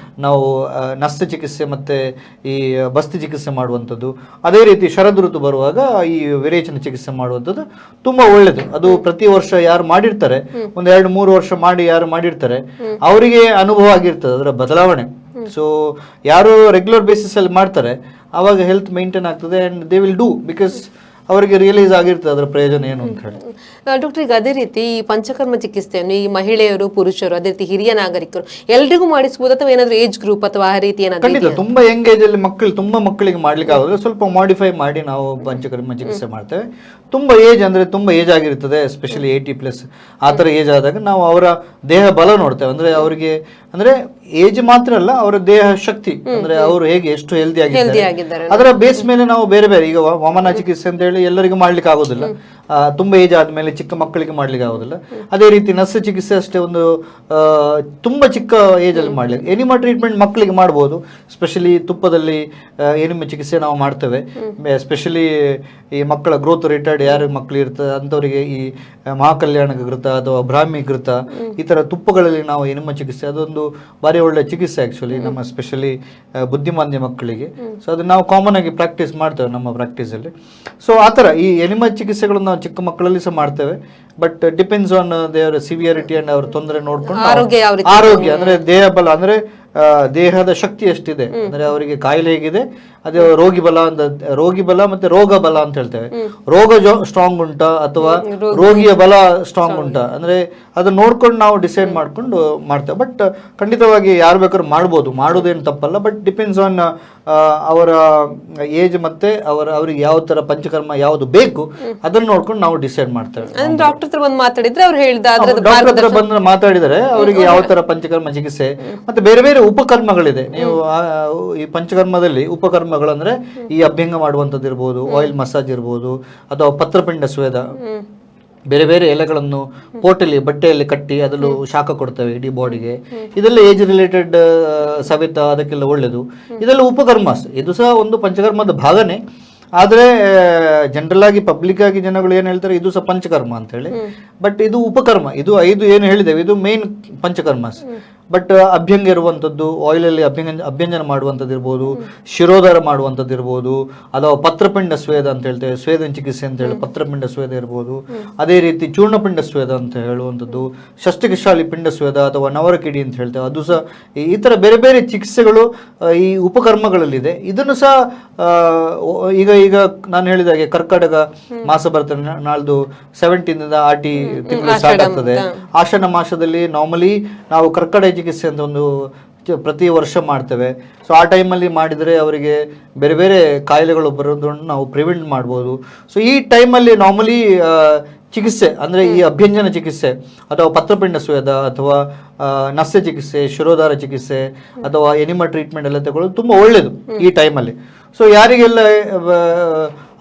ನಾವು ನಸ್ಯ ಚಿಕಿತ್ಸೆ ಮತ್ತೆ ಈ ಬಸ್ತಿ ಚಿಕಿತ್ಸೆ ಮಾಡುವಂಥದ್ದು, ಅದೇ ರೀತಿ ಶರದ್ ಋತು ಬರುವಾಗ ಈ ವಿರೇಚನ ಚಿಕಿತ್ಸೆ ಮಾಡುವಂಥದ್ದು ತುಂಬಾ ಒಳ್ಳೇದು. ಅದು ಪ್ರತಿ ವರ್ಷ ಯಾರು ಮಾಡಿರ್ತಾರೆ, ಒಂದು 2-3 ವರ್ಷ ಮಾಡಿ ಯಾರು ಮಾಡಿರ್ತಾರೆ ಅವರಿಗೆ ಅನುಭವ ಆಗಿರ್ತದೆ ಅದರ ಬದಲಾವಣೆ. ಸೊ ಯಾರು ರೆಗ್ಯುಲರ್ ಬೇಸಿಸ್ ಅಲ್ಲಿ ಮಾಡ್ತಾರೆ ಆವಾಗ ಹೆಲ್ತ್ ಮೇಂಟೈನ್ ಆಗ್ತದೆ and they will do because ಅವರಿಗೆ ರಿಯಲೈಸ್ ಆಗಿರ್ತದೆ ಅದರ ಪ್ರಯೋಜನ ಏನು ಅಂತ ಹೇಳಿ. ಡಾಕ್ಟರ್, ಈಗ ಅದೇ ರೀತಿ ಈ ಪಂಚಕರ್ಮ ಚಿಕಿತ್ಸೆಯನ್ನು ಈ ಮಹಿಳೆಯರು, ಪುರುಷರು, ಅದೇ ರೀತಿ ಹಿರಿಯ ನಾಗರಿಕರು ಎಲ್ರಿಗೂ ಮಾಡಿಸಬಹುದು ಅಥವಾ ಏನಾದ್ರು ಏಜ್ ಗ್ರೂಪ್ ಅಥವಾ ಆ ರೀತಿ ಏನಾದ್ರು? ಖಂಡಿತ ತುಂಬಾ ಯಂಗ್ ಏಜ್ ಅಲ್ಲಿ ತುಂಬಾ ಮಕ್ಕಳಿಗೆ ಮಾಡ್ಲಿಕ್ಕೆ ಆಗೋದ್ರೆ ಸ್ವಲ್ಪ ಮಾಡಿಫೈ ಮಾಡಿ ನಾವು ಪಂಚಕರ್ಮ ಚಿಕಿತ್ಸೆ ಮಾಡ್ತೇವೆ. ತುಂಬಾ ಏಜ್ ಅಂದ್ರೆ ತುಂಬಾ ಏಜ್ ಆಗಿರ್ತದೆ, ಎಸ್ಪೆಷಲಿ 80+ ಆ ಥರ ಏಜ್ ಆದಾಗ ನಾವು ಅವರ ದೇಹ ಬಲ ನೋಡ್ತೇವೆ. ಅಂದ್ರೆ ಅವರಿಗೆ ಅಂದ್ರೆ ಏಜ್ ಮಾತ್ರ ಅಲ್ಲ, ಅವರ ದೇಹ ಶಕ್ತಿ ಅಂದ್ರೆ ಅವರು ಹೇಗೆ ಎಷ್ಟು ಹೆಲ್ದಿ ಆಗಿದ್ದಾರೆ ಅದರ ಬೇಸ್ ಮೇಲೆ ನಾವು ಬೇರೆ ಬೇರೆ ಈಗ ವಮನ ಚಿಕಿತ್ಸೆ ಅಂತ ಹೇಳಿ ಎಲ್ಲರಿಗೂ ಮಾಡ್ಲಿಕ್ಕೆ ಆಗೋದಿಲ್ಲ, ತುಂಬಾ ಏಜ್ ಆದ್ಮೇಲೆ ಚಿಕ್ಕ ಮಕ್ಕಳಿಗೆ ಮಾಡ್ಲಿಕ್ಕೆ ಆಗೋದಿಲ್ಲ. ಅದೇ ರೀತಿ ನಸ್ಯ ಚಿಕಿತ್ಸೆ ಅಷ್ಟೇ ಒಂದು ತುಂಬಾ ಚಿಕ್ಕ ಏಜ್ ಅಲ್ಲಿ ಮಾಡ್ಲಿಕ್ಕೆ. ಎನಿಮಾ ಟ್ರೀಟ್ಮೆಂಟ್ ಮಕ್ಕಳಿಗೆ ಮಾಡ್ಬೋದು, ಸ್ಪೆಷಲಿ ತುಪ್ಪದಲ್ಲಿ ಎನಿಮಾ ಚಿಕಿತ್ಸೆ ನಾವು ಮಾಡ್ತೇವೆ. ಎಸ್ಪೆಷಲಿ ಈ ಮಕ್ಕಳ ಗ್ರೋತ್ ರಿಟಾರ್ಡ್ ಯಾರು ಮಕ್ಕಳು ಇರ್ತದೆ ಅಂಥವರಿಗೆ ಈ ಮಹಾಕಲ್ಯಾಣ ಘೃತ ಅಥವಾ ಬ್ರಾಹ್ಮಿ ಘೃತ ಈ ತರ ತುಪ್ಪಗಳಲ್ಲಿ ನಾವು ಎನಿಮಾ ಚಿಕಿತ್ಸೆ ಅದೊಂದು ಭಾರಿ ಒಳ್ಳೆ ಚಿಕಿತ್ಸೆ ಆಕ್ಚುಲಿ ನಮ್ಮ ಸ್ಪೆಷಲಿ ಬುದ್ಧಿಮಾಂದ್ಯ ಮಕ್ಕಳಿಗೆ. ಸೊ ಅದು ನಾವು ಕಾಮನ್ ಆಗಿ ಪ್ರಾಕ್ಟೀಸ್ ಮಾಡ್ತೇವೆ ನಮ್ಮ ಪ್ರಾಕ್ಟೀಸ್ ಅಲ್ಲಿ. ಸೊ ಆ ಥರ ಈ ಎನಿಮಾ ಚಿಕಿತ್ಸೆಗಳನ್ನು ನಾವು ಚಿಕ್ಕ ಮಕ್ಕಳಲ್ಲಿ ಸಹ ಮಾಡ್ತೇವೆ. ಬಟ್ ಡಿಪೆಂಡ್ಸ್ ಆನ್ ದೇವರ ಸಿವಿಯರಿಟಿ ಅಂಡ್ ಅವ್ರ ತೊಂದರೆ ನೋಡ್ಕೊಂಡು ಆರೋಗ್ಯ ಅಂದ್ರೆ ದೇಹ ಬಲ ಅಂದ್ರೆ ದೇಹದ ಶಕ್ತಿ ಎಷ್ಟಿದೆ ಅಂದ್ರೆ ಅವರಿಗೆ ಕಾಯಿಲೆ ಹೇಗಿದೆ, ಅದೇ ರೋಗಿ ಬಲ ಮತ್ತೆ ರೋಗ ಬಲ ಅಂತ ಹೇಳ್ತೇವೆ. ರೋಗ ಸ್ಟ್ರಾಂಗ್ ಉಂಟಾ ಅಥವಾ ರೋಗಿಯ ಬಲ ಸ್ಟ್ರಾಂಗ್ ಉಂಟಾ ಅಂದ್ರೆ ಅದನ್ನ ನೋಡ್ಕೊಂಡು ನಾವು ಡಿಸೈಡ್ ಮಾಡ್ಕೊಂಡು ಮಾಡ್ತೇವೆ. ಬಟ್ ಖಂಡಿತವಾಗಿ ಯಾರು ಬೇಕಾದ್ರೂ ಮಾಡ್ಬೋದು, ಮಾಡೋದೇನು ತಪ್ಪಲ್ಲ. ಬಟ್ ಡಿಪೆಂಡ್ಸ್ ಆನ್ ಅವರ ಏಜ್ ಮತ್ತೆ ಅವ್ರಿಗೆ ಯಾವ ತರ ಪಂಚಕರ್ಮ ಯಾವ್ದು ಬೇಕು ಅದನ್ನ ನೋಡ್ಕೊಂಡು ನಾವು ಡಿಸೈಡ್ ಮಾಡ್ತೇವೆ. ಡಾಕ್ಟರ್ ಹತ್ರ ಬಂದು ಮಾತಾಡಿದ್ರೆ ಅವ್ರು ಡಾಕ್ಟರ್ ಹತ್ರ ಬಂದು ಮಾತಾಡಿದರೆ ಅವರಿಗೆ ಯಾವ ತರ ಪಂಚಕರ್ಮ ಚಿಕಿತ್ಸೆ ಮತ್ತೆ ಬೇರೆ ಬೇರೆ ಉಪಕರ್ಮಗಳಿದೆ. ನೀವು ಈ ಪಂಚಕರ್ಮದಲ್ಲಿ ಉಪಕರ್ಮಗಳಂದ್ರೆ ಈ ಅಭ್ಯಂಗ ಮಾಡುವಂಥದ್ದು ಇರ್ಬೋದು, ಆಯಿಲ್ ಮಸಾಜ್ ಇರ್ಬೋದು, ಅಥವಾ ಪತ್ರಪಿಂಡ ಸ್ವೇದ, ಬೇರೆ ಬೇರೆ ಎಲೆಗಳನ್ನು ಪೋಟಲ್ಲಿ ಬಟ್ಟೆಯಲ್ಲಿ ಕಟ್ಟಿ ಅದರಲ್ಲೂ ಶಾಖ ಕೊಡ್ತೇವೆ ಇಡೀ ಬಾಡಿಗೆ. ಇದೆಲ್ಲ ಏಜ್ ರಿಲೇಟೆಡ್ ಸವೆತ ಅದಕ್ಕೆಲ್ಲ ಒಳ್ಳೆಯದು. ಇದೆಲ್ಲ ಉಪಕರ್ಮಸ್, ಇದು ಸಹ ಒಂದು ಪಂಚಕರ್ಮದ ಭಾಗನೇ. ಆದರೆ ಜನರಲ್ ಆಗಿ ಪಬ್ಲಿಕ್ ಆಗಿ ಜನಗಳು ಏನು ಹೇಳ್ತಾರೆ ಇದು ಸಹ ಪಂಚಕರ್ಮ ಅಂತ ಹೇಳಿ. ಬಟ್ ಇದು ಉಪಕರ್ಮ. ಇದು 5 ಏನು ಹೇಳಿದ್ದೇವೆ ಇದು ಮೇನ್ ಪಂಚಕರ್ಮಸ್. ಬಟ್ ಅಭ್ಯಂಗ ಇರುವಂಥದ್ದು, ಆಯಿಲಲ್ಲಿ ಅಭ್ಯಂಜನ ಮಾಡುವಂಥದ್ದು ಇರ್ಬೋದು, ಶಿರೋಧಾರ ಮಾಡುವಂಥದ್ದು ಇರ್ಬೋದು, ಅಥವಾ ಪತ್ರಪಿಂಡ ಸ್ವೇದ ಅಂತ ಹೇಳ್ತೇವೆ, ಸ್ವೇದನ ಚಿಕಿತ್ಸೆ ಅಂತ ಹೇಳಿ ಪತ್ರಪಿಂಡ ಸ್ವೇದ ಇರ್ಬೋದು. ಅದೇ ರೀತಿ ಚೂರ್ಣಪಿಂಡ ಸ್ವೇದ ಅಂತ ಹೇಳುವಂಥದ್ದು, ಷಷ್ಠಕಿಶಾಲಿ ಪಿಂಡ ಸ್ವೇದ ಅಥವಾ ನವರಕಿಡಿ ಅಂತ ಹೇಳ್ತೇವೆ, ಅದು ಸಹ ಈ ಥರ ಬೇರೆ ಬೇರೆ ಚಿಕಿತ್ಸೆಗಳು ಈ ಉಪಕರ್ಮಗಳಲ್ಲಿದೆ. ಇದನ್ನು ಸಹ ಈಗ ನಾನು ಹೇಳಿದ ಹಾಗೆ ಕರ್ಕಾಟಕ ಮಾಸ ಬರ್ತದೆ, ನಾಳ್ದು 17 ಆಟಿ ತಿಂಗಳು ಸ್ಟಾರ್ಟ್ ಆಗ್ತದೆ. ಆಷಾಢ ಮಾಸದಲ್ಲಿ ನಾರ್ಮಲಿ ನಾವು ಕರ್ಕಟ ಚಿಕಿತ್ಸೆ ಅಂತ ಒಂದು ಪ್ರತಿ ವರ್ಷ ಮಾಡ್ತೇವೆ. ಸೊ ಆ ಟೈಮಲ್ಲಿ ಮಾಡಿದರೆ ಅವರಿಗೆ ಬೇರೆ ಬೇರೆ ಕಾಯಿಲೆಗಳು ಬರೋದನ್ನು ನಾವು ಪ್ರಿವೆಂಟ್ ಮಾಡ್ಬೋದು. ಸೊ ಈ ಟೈಮಲ್ಲಿ ನಾರ್ಮಲಿ ಚಿಕಿತ್ಸೆ ಅಂದರೆ ಈ ಅಭ್ಯಂಜನ ಚಿಕಿತ್ಸೆ ಅಥವಾ ಪತ್ರಪಿಂಡ ಸ್ವೇದ ಅಥವಾ ನಸ್ಯ ಚಿಕಿತ್ಸೆ, ಶಿರೋಧಾರ ಚಿಕಿತ್ಸೆ ಅಥವಾ ಎನಿಮಾ ಟ್ರೀಟ್ಮೆಂಟ್ ಎಲ್ಲ ತಗೊಳ್ಳೋದು ತುಂಬ ಒಳ್ಳೆಯದು ಈ ಟೈಮಲ್ಲಿ. ಸೊ ಯಾರಿಗೆಲ್ಲ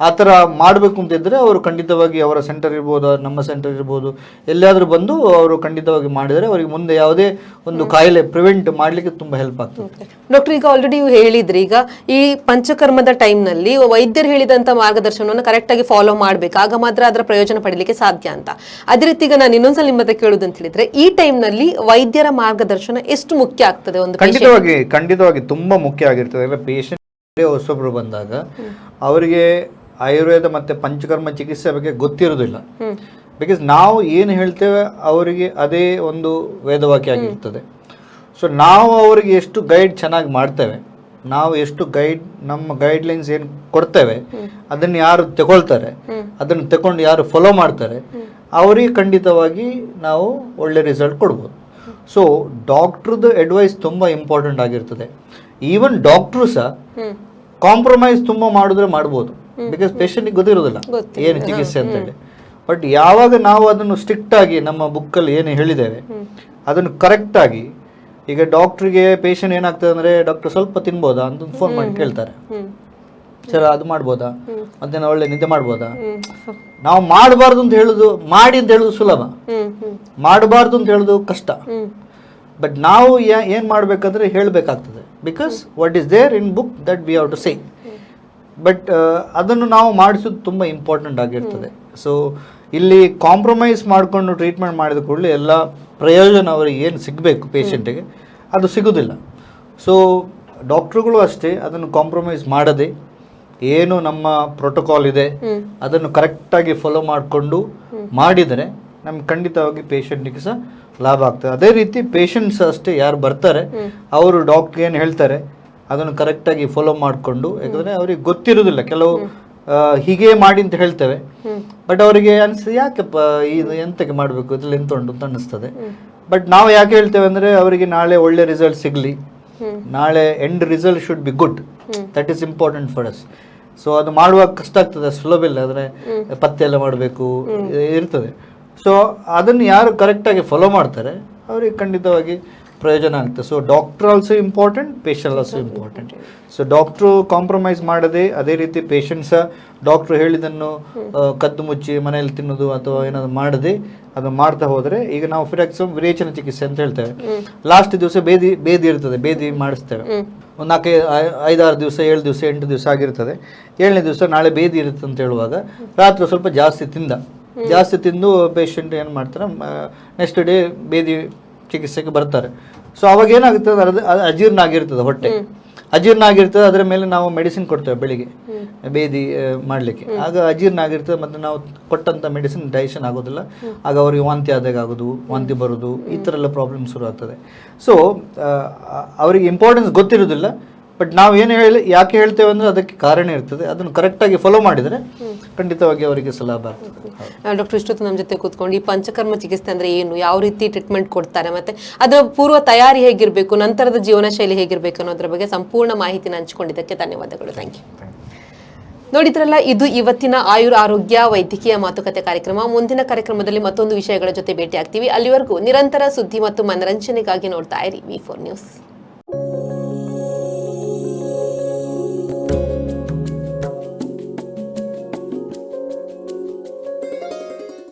ಆ ಥರ ಮಾಡಬೇಕು ಅಂತಿದ್ರೆ ಅವರು ಖಂಡಿತವಾಗಿ ಅವರ ಸೆಂಟರ್ ಇರ್ಬೋದು, ನಮ್ಮ ಸೆಂಟರ್ ಇರ್ಬೋದು, ಎಲ್ಲಾದರೂ ಬಂದು ಅವರು ಖಂಡಿತವಾಗಿ ಮಾಡಿದರೆ ಅವರಿಗೆ ಮುಂದೆ ಯಾವುದೇ ಒಂದು ಕಾಯಿಲೆ ಪ್ರಿವೆಂಟ್ ಮಾಡಲಿಕ್ಕೆ ತುಂಬ ಹೆಲ್ಪ್ ಆಗ್ತದೆ. ಡಾಕ್ಟರ್, ಈಗ ಆಲ್ರೆಡಿ ನೀವು ಹೇಳಿದ್ರಿ, ಈಗ ಈ ಪಂಚಕರ್ಮದ ಟೈಮ್ನಲ್ಲಿ ವೈದ್ಯರು ಹೇಳಿದಂಥ ಮಾರ್ಗದರ್ಶನವನ್ನು ಕರೆಕ್ಟಾಗಿ ಫಾಲೋ ಮಾಡಬೇಕು, ಆಗ ಮಾತ್ರ ಅದರ ಪ್ರಯೋಜನ ಪಡೀಲಿಕ್ಕೆ ಸಾಧ್ಯ ಅಂತ. ಅದೇ ರೀತಿ ಈಗ ನಾನು ಇನ್ನೊಂದ್ಸಲ ನಿಮ್ಮ ಹತ್ರ ಕೇಳೋದು ಅಂತ ಹೇಳಿದ್ರೆ, ಈ ಟೈಮ್ನಲ್ಲಿ ವೈದ್ಯರ ಮಾರ್ಗದರ್ಶನ ಎಷ್ಟು ಮುಖ್ಯ ಆಗ್ತದೆ? ಒಂದು ಖಂಡಿತವಾಗಿ ತುಂಬಾ ಮುಖ್ಯ ಆಗಿರ್ತದೆ. ಪೇಷಂಟ್ ಹೊಸೊಬ್ರು ಬಂದಾಗ ಅವರಿಗೆ ಆಯುರ್ವೇದ ಮತ್ತೆ ಪಂಚಕರ್ಮ ಚಿಕಿತ್ಸೆ ಬಗ್ಗೆ ಗೊತ್ತಿರೋದಿಲ್ಲ. ಬಿಕಾಸ್ ನಾವು ಏನು ಹೇಳ್ತೇವೆ ಅವರಿಗೆ ಅದೇ ಒಂದು ವೇದವಾಕ್ಯ ಆಗಿರ್ತದೆ. ಸೊ ನಾವು ಅವರಿಗೆ ಎಷ್ಟು ಗೈಡ್ ಚೆನ್ನಾಗಿ ಮಾಡ್ತೇವೆ, ನಾವು ಎಷ್ಟು ನಮ್ಮ ಗೈಡ್ಲೈನ್ಸ್ ಏನು ಕೊಡ್ತೇವೆ, ಅದನ್ನು ಯಾರು ತಗೊಳ್ತಾರೆ, ಅದನ್ನು ತಗೊಂಡು ಯಾರು ಫಾಲೋ ಮಾಡ್ತಾರೆ, ಅವರಿಗೆ ಖಂಡಿತವಾಗಿ ನಾವು ಒಳ್ಳೆ ರಿಸಲ್ಟ್ ಕೊಡ್ಬೋದು. ಸೊ ಡಾಕ್ಟ್ರದ್ದು ಅಡ್ವೈಸ್ ತುಂಬ ಇಂಪಾರ್ಟೆಂಟ್ ಆಗಿರ್ತದೆ. ಈವನ್ ಡಾಕ್ಟ್ರು ಸಹ ಕಾಂಪ್ರಮೈಸ್ ತುಂಬ ಮಾಡಿದ್ರೆ ಮಾಡ್ಬೋದು, ಬಿಕಾಸ್ ಪೇಷಂಟ್ಗೆ ಗೊತ್ತಿರೋದಿಲ್ಲ ಏನು ಚಿಕಿತ್ಸೆ ಅಂತ ಹೇಳಿ. ಬಟ್ ಯಾವಾಗ ನಾವು ಅದನ್ನು ಸ್ಟ್ರಿಕ್ಟ್ ಆಗಿ ನಮ್ಮ ಬುಕ್ಕಲ್ಲಿ ಏನು ಹೇಳಿದ್ದೇವೆ ಅದನ್ನು ಕರೆಕ್ಟ್ ಆಗಿ, ಈಗ ಡಾಕ್ಟ್ರಿಗೆ ಪೇಷಂಟ್ ಏನಾಗ್ತದೆ ಅಂದರೆ ಡಾಕ್ಟರ್ ಸ್ವಲ್ಪ ತಿನ್ಬೋದಾ ಅಂತ ಫೋನ್ ಮಾಡಿ ಕೇಳ್ತಾರೆ, ಸರ್ ಅದು ಮಾಡ್ಬೋದಾ, ಮಧ್ಯಾಹ್ನ ಒಳ್ಳೆ ನಿದ್ದೆ ಮಾಡ್ಬೋದಾ. ನಾವು ಮಾಡಬಾರ್ದು ಅಂತ ಹೇಳುದು, ಮಾಡಿ ಅಂತ ಹೇಳುದು ಸುಲಭ, ಮಾಡಬಾರ್ದು ಅಂತ ಹೇಳುದು ಕಷ್ಟ. ಬಟ್ ನಾವು ಏನು ಮಾಡಬೇಕಂದ್ರೆ ಹೇಳಬೇಕಾಗ್ತದೆ. Because what is there in book that we have to say. But ಅದನ್ನು ನಾವು ಮಾಡಿಸೋದು ತುಂಬ ಇಂಪಾರ್ಟೆಂಟ್ ಆಗಿರ್ತದೆ. ಸೊ ಇಲ್ಲಿ ಕಾಂಪ್ರಮೈಸ್ ಮಾಡಿಕೊಂಡು ಟ್ರೀಟ್ಮೆಂಟ್ ಮಾಡಿದ ಕೂಡಲೇ ಎಲ್ಲ ಪ್ರಯೋಜನ ಅವರಿಗೆ ಏನು ಸಿಗಬೇಕು ಪೇಷಂಟಿಗೆ ಅದು ಸಿಗೋದಿಲ್ಲ. ಸೊ ಡಾಕ್ಟ್ರುಗಳು ಅಷ್ಟೇ ಅದನ್ನು ಕಾಂಪ್ರಮೈಸ್ ಮಾಡದೆ ಏನು ನಮ್ಮ ಪ್ರೋಟೋಕಾಲ್ ಇದೆ ಅದನ್ನು ಕರೆಕ್ಟಾಗಿ ಫಾಲೋ ಮಾಡಿಕೊಂಡು ಮಾಡಿದರೆ ನಮ್ಗೆ ಖಂಡಿತವಾಗಿ ಪೇಷಂಟಿಗೆ ಸಹ ಲಾಭ ಆಗ್ತದೆ. ಅದೇ ರೀತಿ ಪೇಷಂಟ್ಸ್ ಅಷ್ಟೇ ಯಾರು ಬರ್ತಾರೆ ಅವರು ಡಾಕ್ಟ್ರ್ ಏನು ಹೇಳ್ತಾರೆ ಅದನ್ನು ಕರೆಕ್ಟಾಗಿ ಫಾಲೋ ಮಾಡಿಕೊಂಡು, ಯಾಕಂದರೆ ಅವ್ರಿಗೆ ಗೊತ್ತಿರೋದಿಲ್ಲ, ಕೆಲವು ಹೀಗೆ ಮಾಡಿ ಅಂತ ಹೇಳ್ತೇವೆ ಬಟ್ ಅವರಿಗೆ ಅನಿಸ್ತದೆ ಯಾಕಪ್ಪ ಇದು ಎಂತಕ್ಕೆ ಮಾಡಬೇಕು ಇದ್ರಲ್ಲಿ ಎಂತ ಉಂಟು ಅಂತ ಅನ್ನಿಸ್ತದೆ. ಬಟ್ ನಾವು ಯಾಕೆ ಹೇಳ್ತೇವೆ ಅಂದರೆ ಅವರಿಗೆ ನಾಳೆ ಒಳ್ಳೆ ರಿಸಲ್ಟ್ ಸಿಗಲಿ, ನಾಳೆ end result should be good, that is important for us. So ಅದು ಮಾಡುವಾಗ ಕಷ್ಟ ಆಗ್ತದೆ, ಸುಲಭ ಇಲ್ಲ, ಆದರೆ ಪತ್ತೆ ಎಲ್ಲ ಮಾಡಬೇಕು ಇರ್ತದೆ. ಸೊ ಅದನ್ನು ಯಾರು ಕರೆಕ್ಟಾಗಿ ಫಾಲೋ ಮಾಡ್ತಾರೆ ಅವರಿಗೆ ಖಂಡಿತವಾಗಿ ಪ್ರಯೋಜನ ಆಗುತ್ತೆ. So doctor also important, patient also important. So doctor compromise ಮಾಡದೆ, ಅದೇ ರೀತಿ ಪೇಷಂಟ್ಸ ಡಾಕ್ಟ್ರು ಹೇಳಿದ್ದನ್ನು ಕದ್ದು ಮುಚ್ಚಿ ಮನೆಯಲ್ಲಿ ತಿನ್ನೋದು ಅಥವಾ ಏನಾದ್ರು ಮಾಡದೆ ಅದು ಮಾಡ್ತಾ ಹೋದರೆ, ಈಗ ನಾವು ಫಾರ್ ಎಕ್ಸಾಂಪಲ್ ವಿರೇಚನ ಚಿಕಿತ್ಸೆ ಅಂತ ಹೇಳ್ತೇವೆ, ಲಾಸ್ಟ್ ದಿವಸ ಬೇದಿ ಇರ್ತದೆ, ಬೇದಿ ಮಾಡಿಸ್ತೇವೆ, ಒಂದು 5-6 ದಿವಸ 7 ದಿವಸ 8 ದಿವಸ ಆಗಿರ್ತದೆ. 7ನೇ ದಿವಸ ನಾಳೆ ಬೇದಿ ಇರುತ್ತೆ ಅಂತ ಹೇಳುವಾಗ ರಾತ್ರಿ ಸ್ವಲ್ಪ ಜಾಸ್ತಿ ತಿಂದು ಪೇಷಂಟ್ ಏನು ಮಾಡ್ತಾರೆ ನೆಕ್ಸ್ಟ್ ಡೇ ಬೇದಿ ಚಿಕಿತ್ಸೆಗೆ ಬರ್ತಾರೆ. ಸೊ ಅವಾಗ ಏನಾಗುತ್ತದೆ, ಅದು ಅಜೀರ್ಣ ಆಗಿರ್ತದೆ, ಹೊಟ್ಟೆ ಅಜೀರ್ಣ ಆಗಿರ್ತದೆ, ಅದರ ಮೇಲೆ ನಾವು ಮೆಡಿಸಿನ್ ಕೊಡ್ತೇವೆ ಬೆಳಿಗ್ಗೆ ಬೇದಿ ಮಾಡಲಿಕ್ಕೆ. ಆಗ ಅಜೀರ್ಣ ಆಗಿರ್ತದೆ ಮತ್ತು ನಾವು ಕೊಟ್ಟಂಥ ಮೆಡಿಸಿನ್ ಡೈಜೆಷನ್ ಆಗೋದಿಲ್ಲ, ಆಗ ಅವರಿಗೆ ವಾಂತಿ ಆದಾಗ ಆಗೋದು, ವಾಂತಿ ಬರೋದು, ಈ ಥರ ಎಲ್ಲ ಪ್ರಾಬ್ಲಮ್ ಶುರು ಆಗ್ತದೆ. ಸೊ ಅವರಿಗೆ ಇಂಪಾರ್ಟೆನ್ಸ್ ಗೊತ್ತಿರೋದಿಲ್ಲ, ಬಟ್ ನಾವು ಏನು ಯಾಕೆ ಹೇಳ್ತೇವೆ ಅಂದರೆ ಅದಕ್ಕೆ ಕಾರಣ ಇರ್ತದೆ. ಅದನ್ನು ಕರೆಕ್ಟಾಗಿ ಫಾಲೋ ಮಾಡಿದರೆ ಖಂಡಿತವಾಗಿ ಅವರಿಗೆ ಲಾಭ ಆಗ್ತದೆ. ಡಾಕ್ಟರ್ ಇಷ್ಟೊತ್ತು ನಮ್ಮ ಜೊತೆ ಕೂತ್ಕೊಂಡು ಈ ಪಂಚಕರ್ಮ ಚಿಕಿತ್ಸೆ ಅಂದರೆ ಏನು, ಯಾವ ರೀತಿ ಟ್ರೀಟ್ಮೆಂಟ್ ಕೊಡ್ತಾರೆ, ಮತ್ತು ಅದರ ಪೂರ್ವ ತಯಾರಿ ಹೇಗಿರಬೇಕು, ನಂತರದ ಜೀವನ ಶೈಲಿ ಹೇಗಿರಬೇಕು ಅನ್ನೋದ್ರ ಬಗ್ಗೆ ಸಂಪೂರ್ಣ ಮಾಹಿತಿನ ಹಂಚಿಕೊಂಡಿದ್ದಕ್ಕೆ ಧನ್ಯವಾದಗಳು. Thank you. ನೋಡಿದ್ರಲ್ಲ, ಇದು ಇವತ್ತಿನ ಆಯುರ್ ಆರೋಗ್ಯ ವೈದ್ಯಕೀಯ ಮಾತುಕತೆ ಕಾರ್ಯಕ್ರಮ. ಮುಂದಿನ ಕಾರ್ಯಕ್ರಮದಲ್ಲಿ ಮತ್ತೊಂದು ವಿಷಯಗಳ ಜೊತೆ ಭೇಟಿ ಆಗ್ತೀವಿ. ಅಲ್ಲಿವರೆಗೂ ನಿರಂತರ ಸುದ್ದಿ ಮತ್ತು ಮನರಂಜನೆಗಾಗಿ ನೋಡ್ತಾ ಇರಿ V4 ನ್ಯೂಸ್.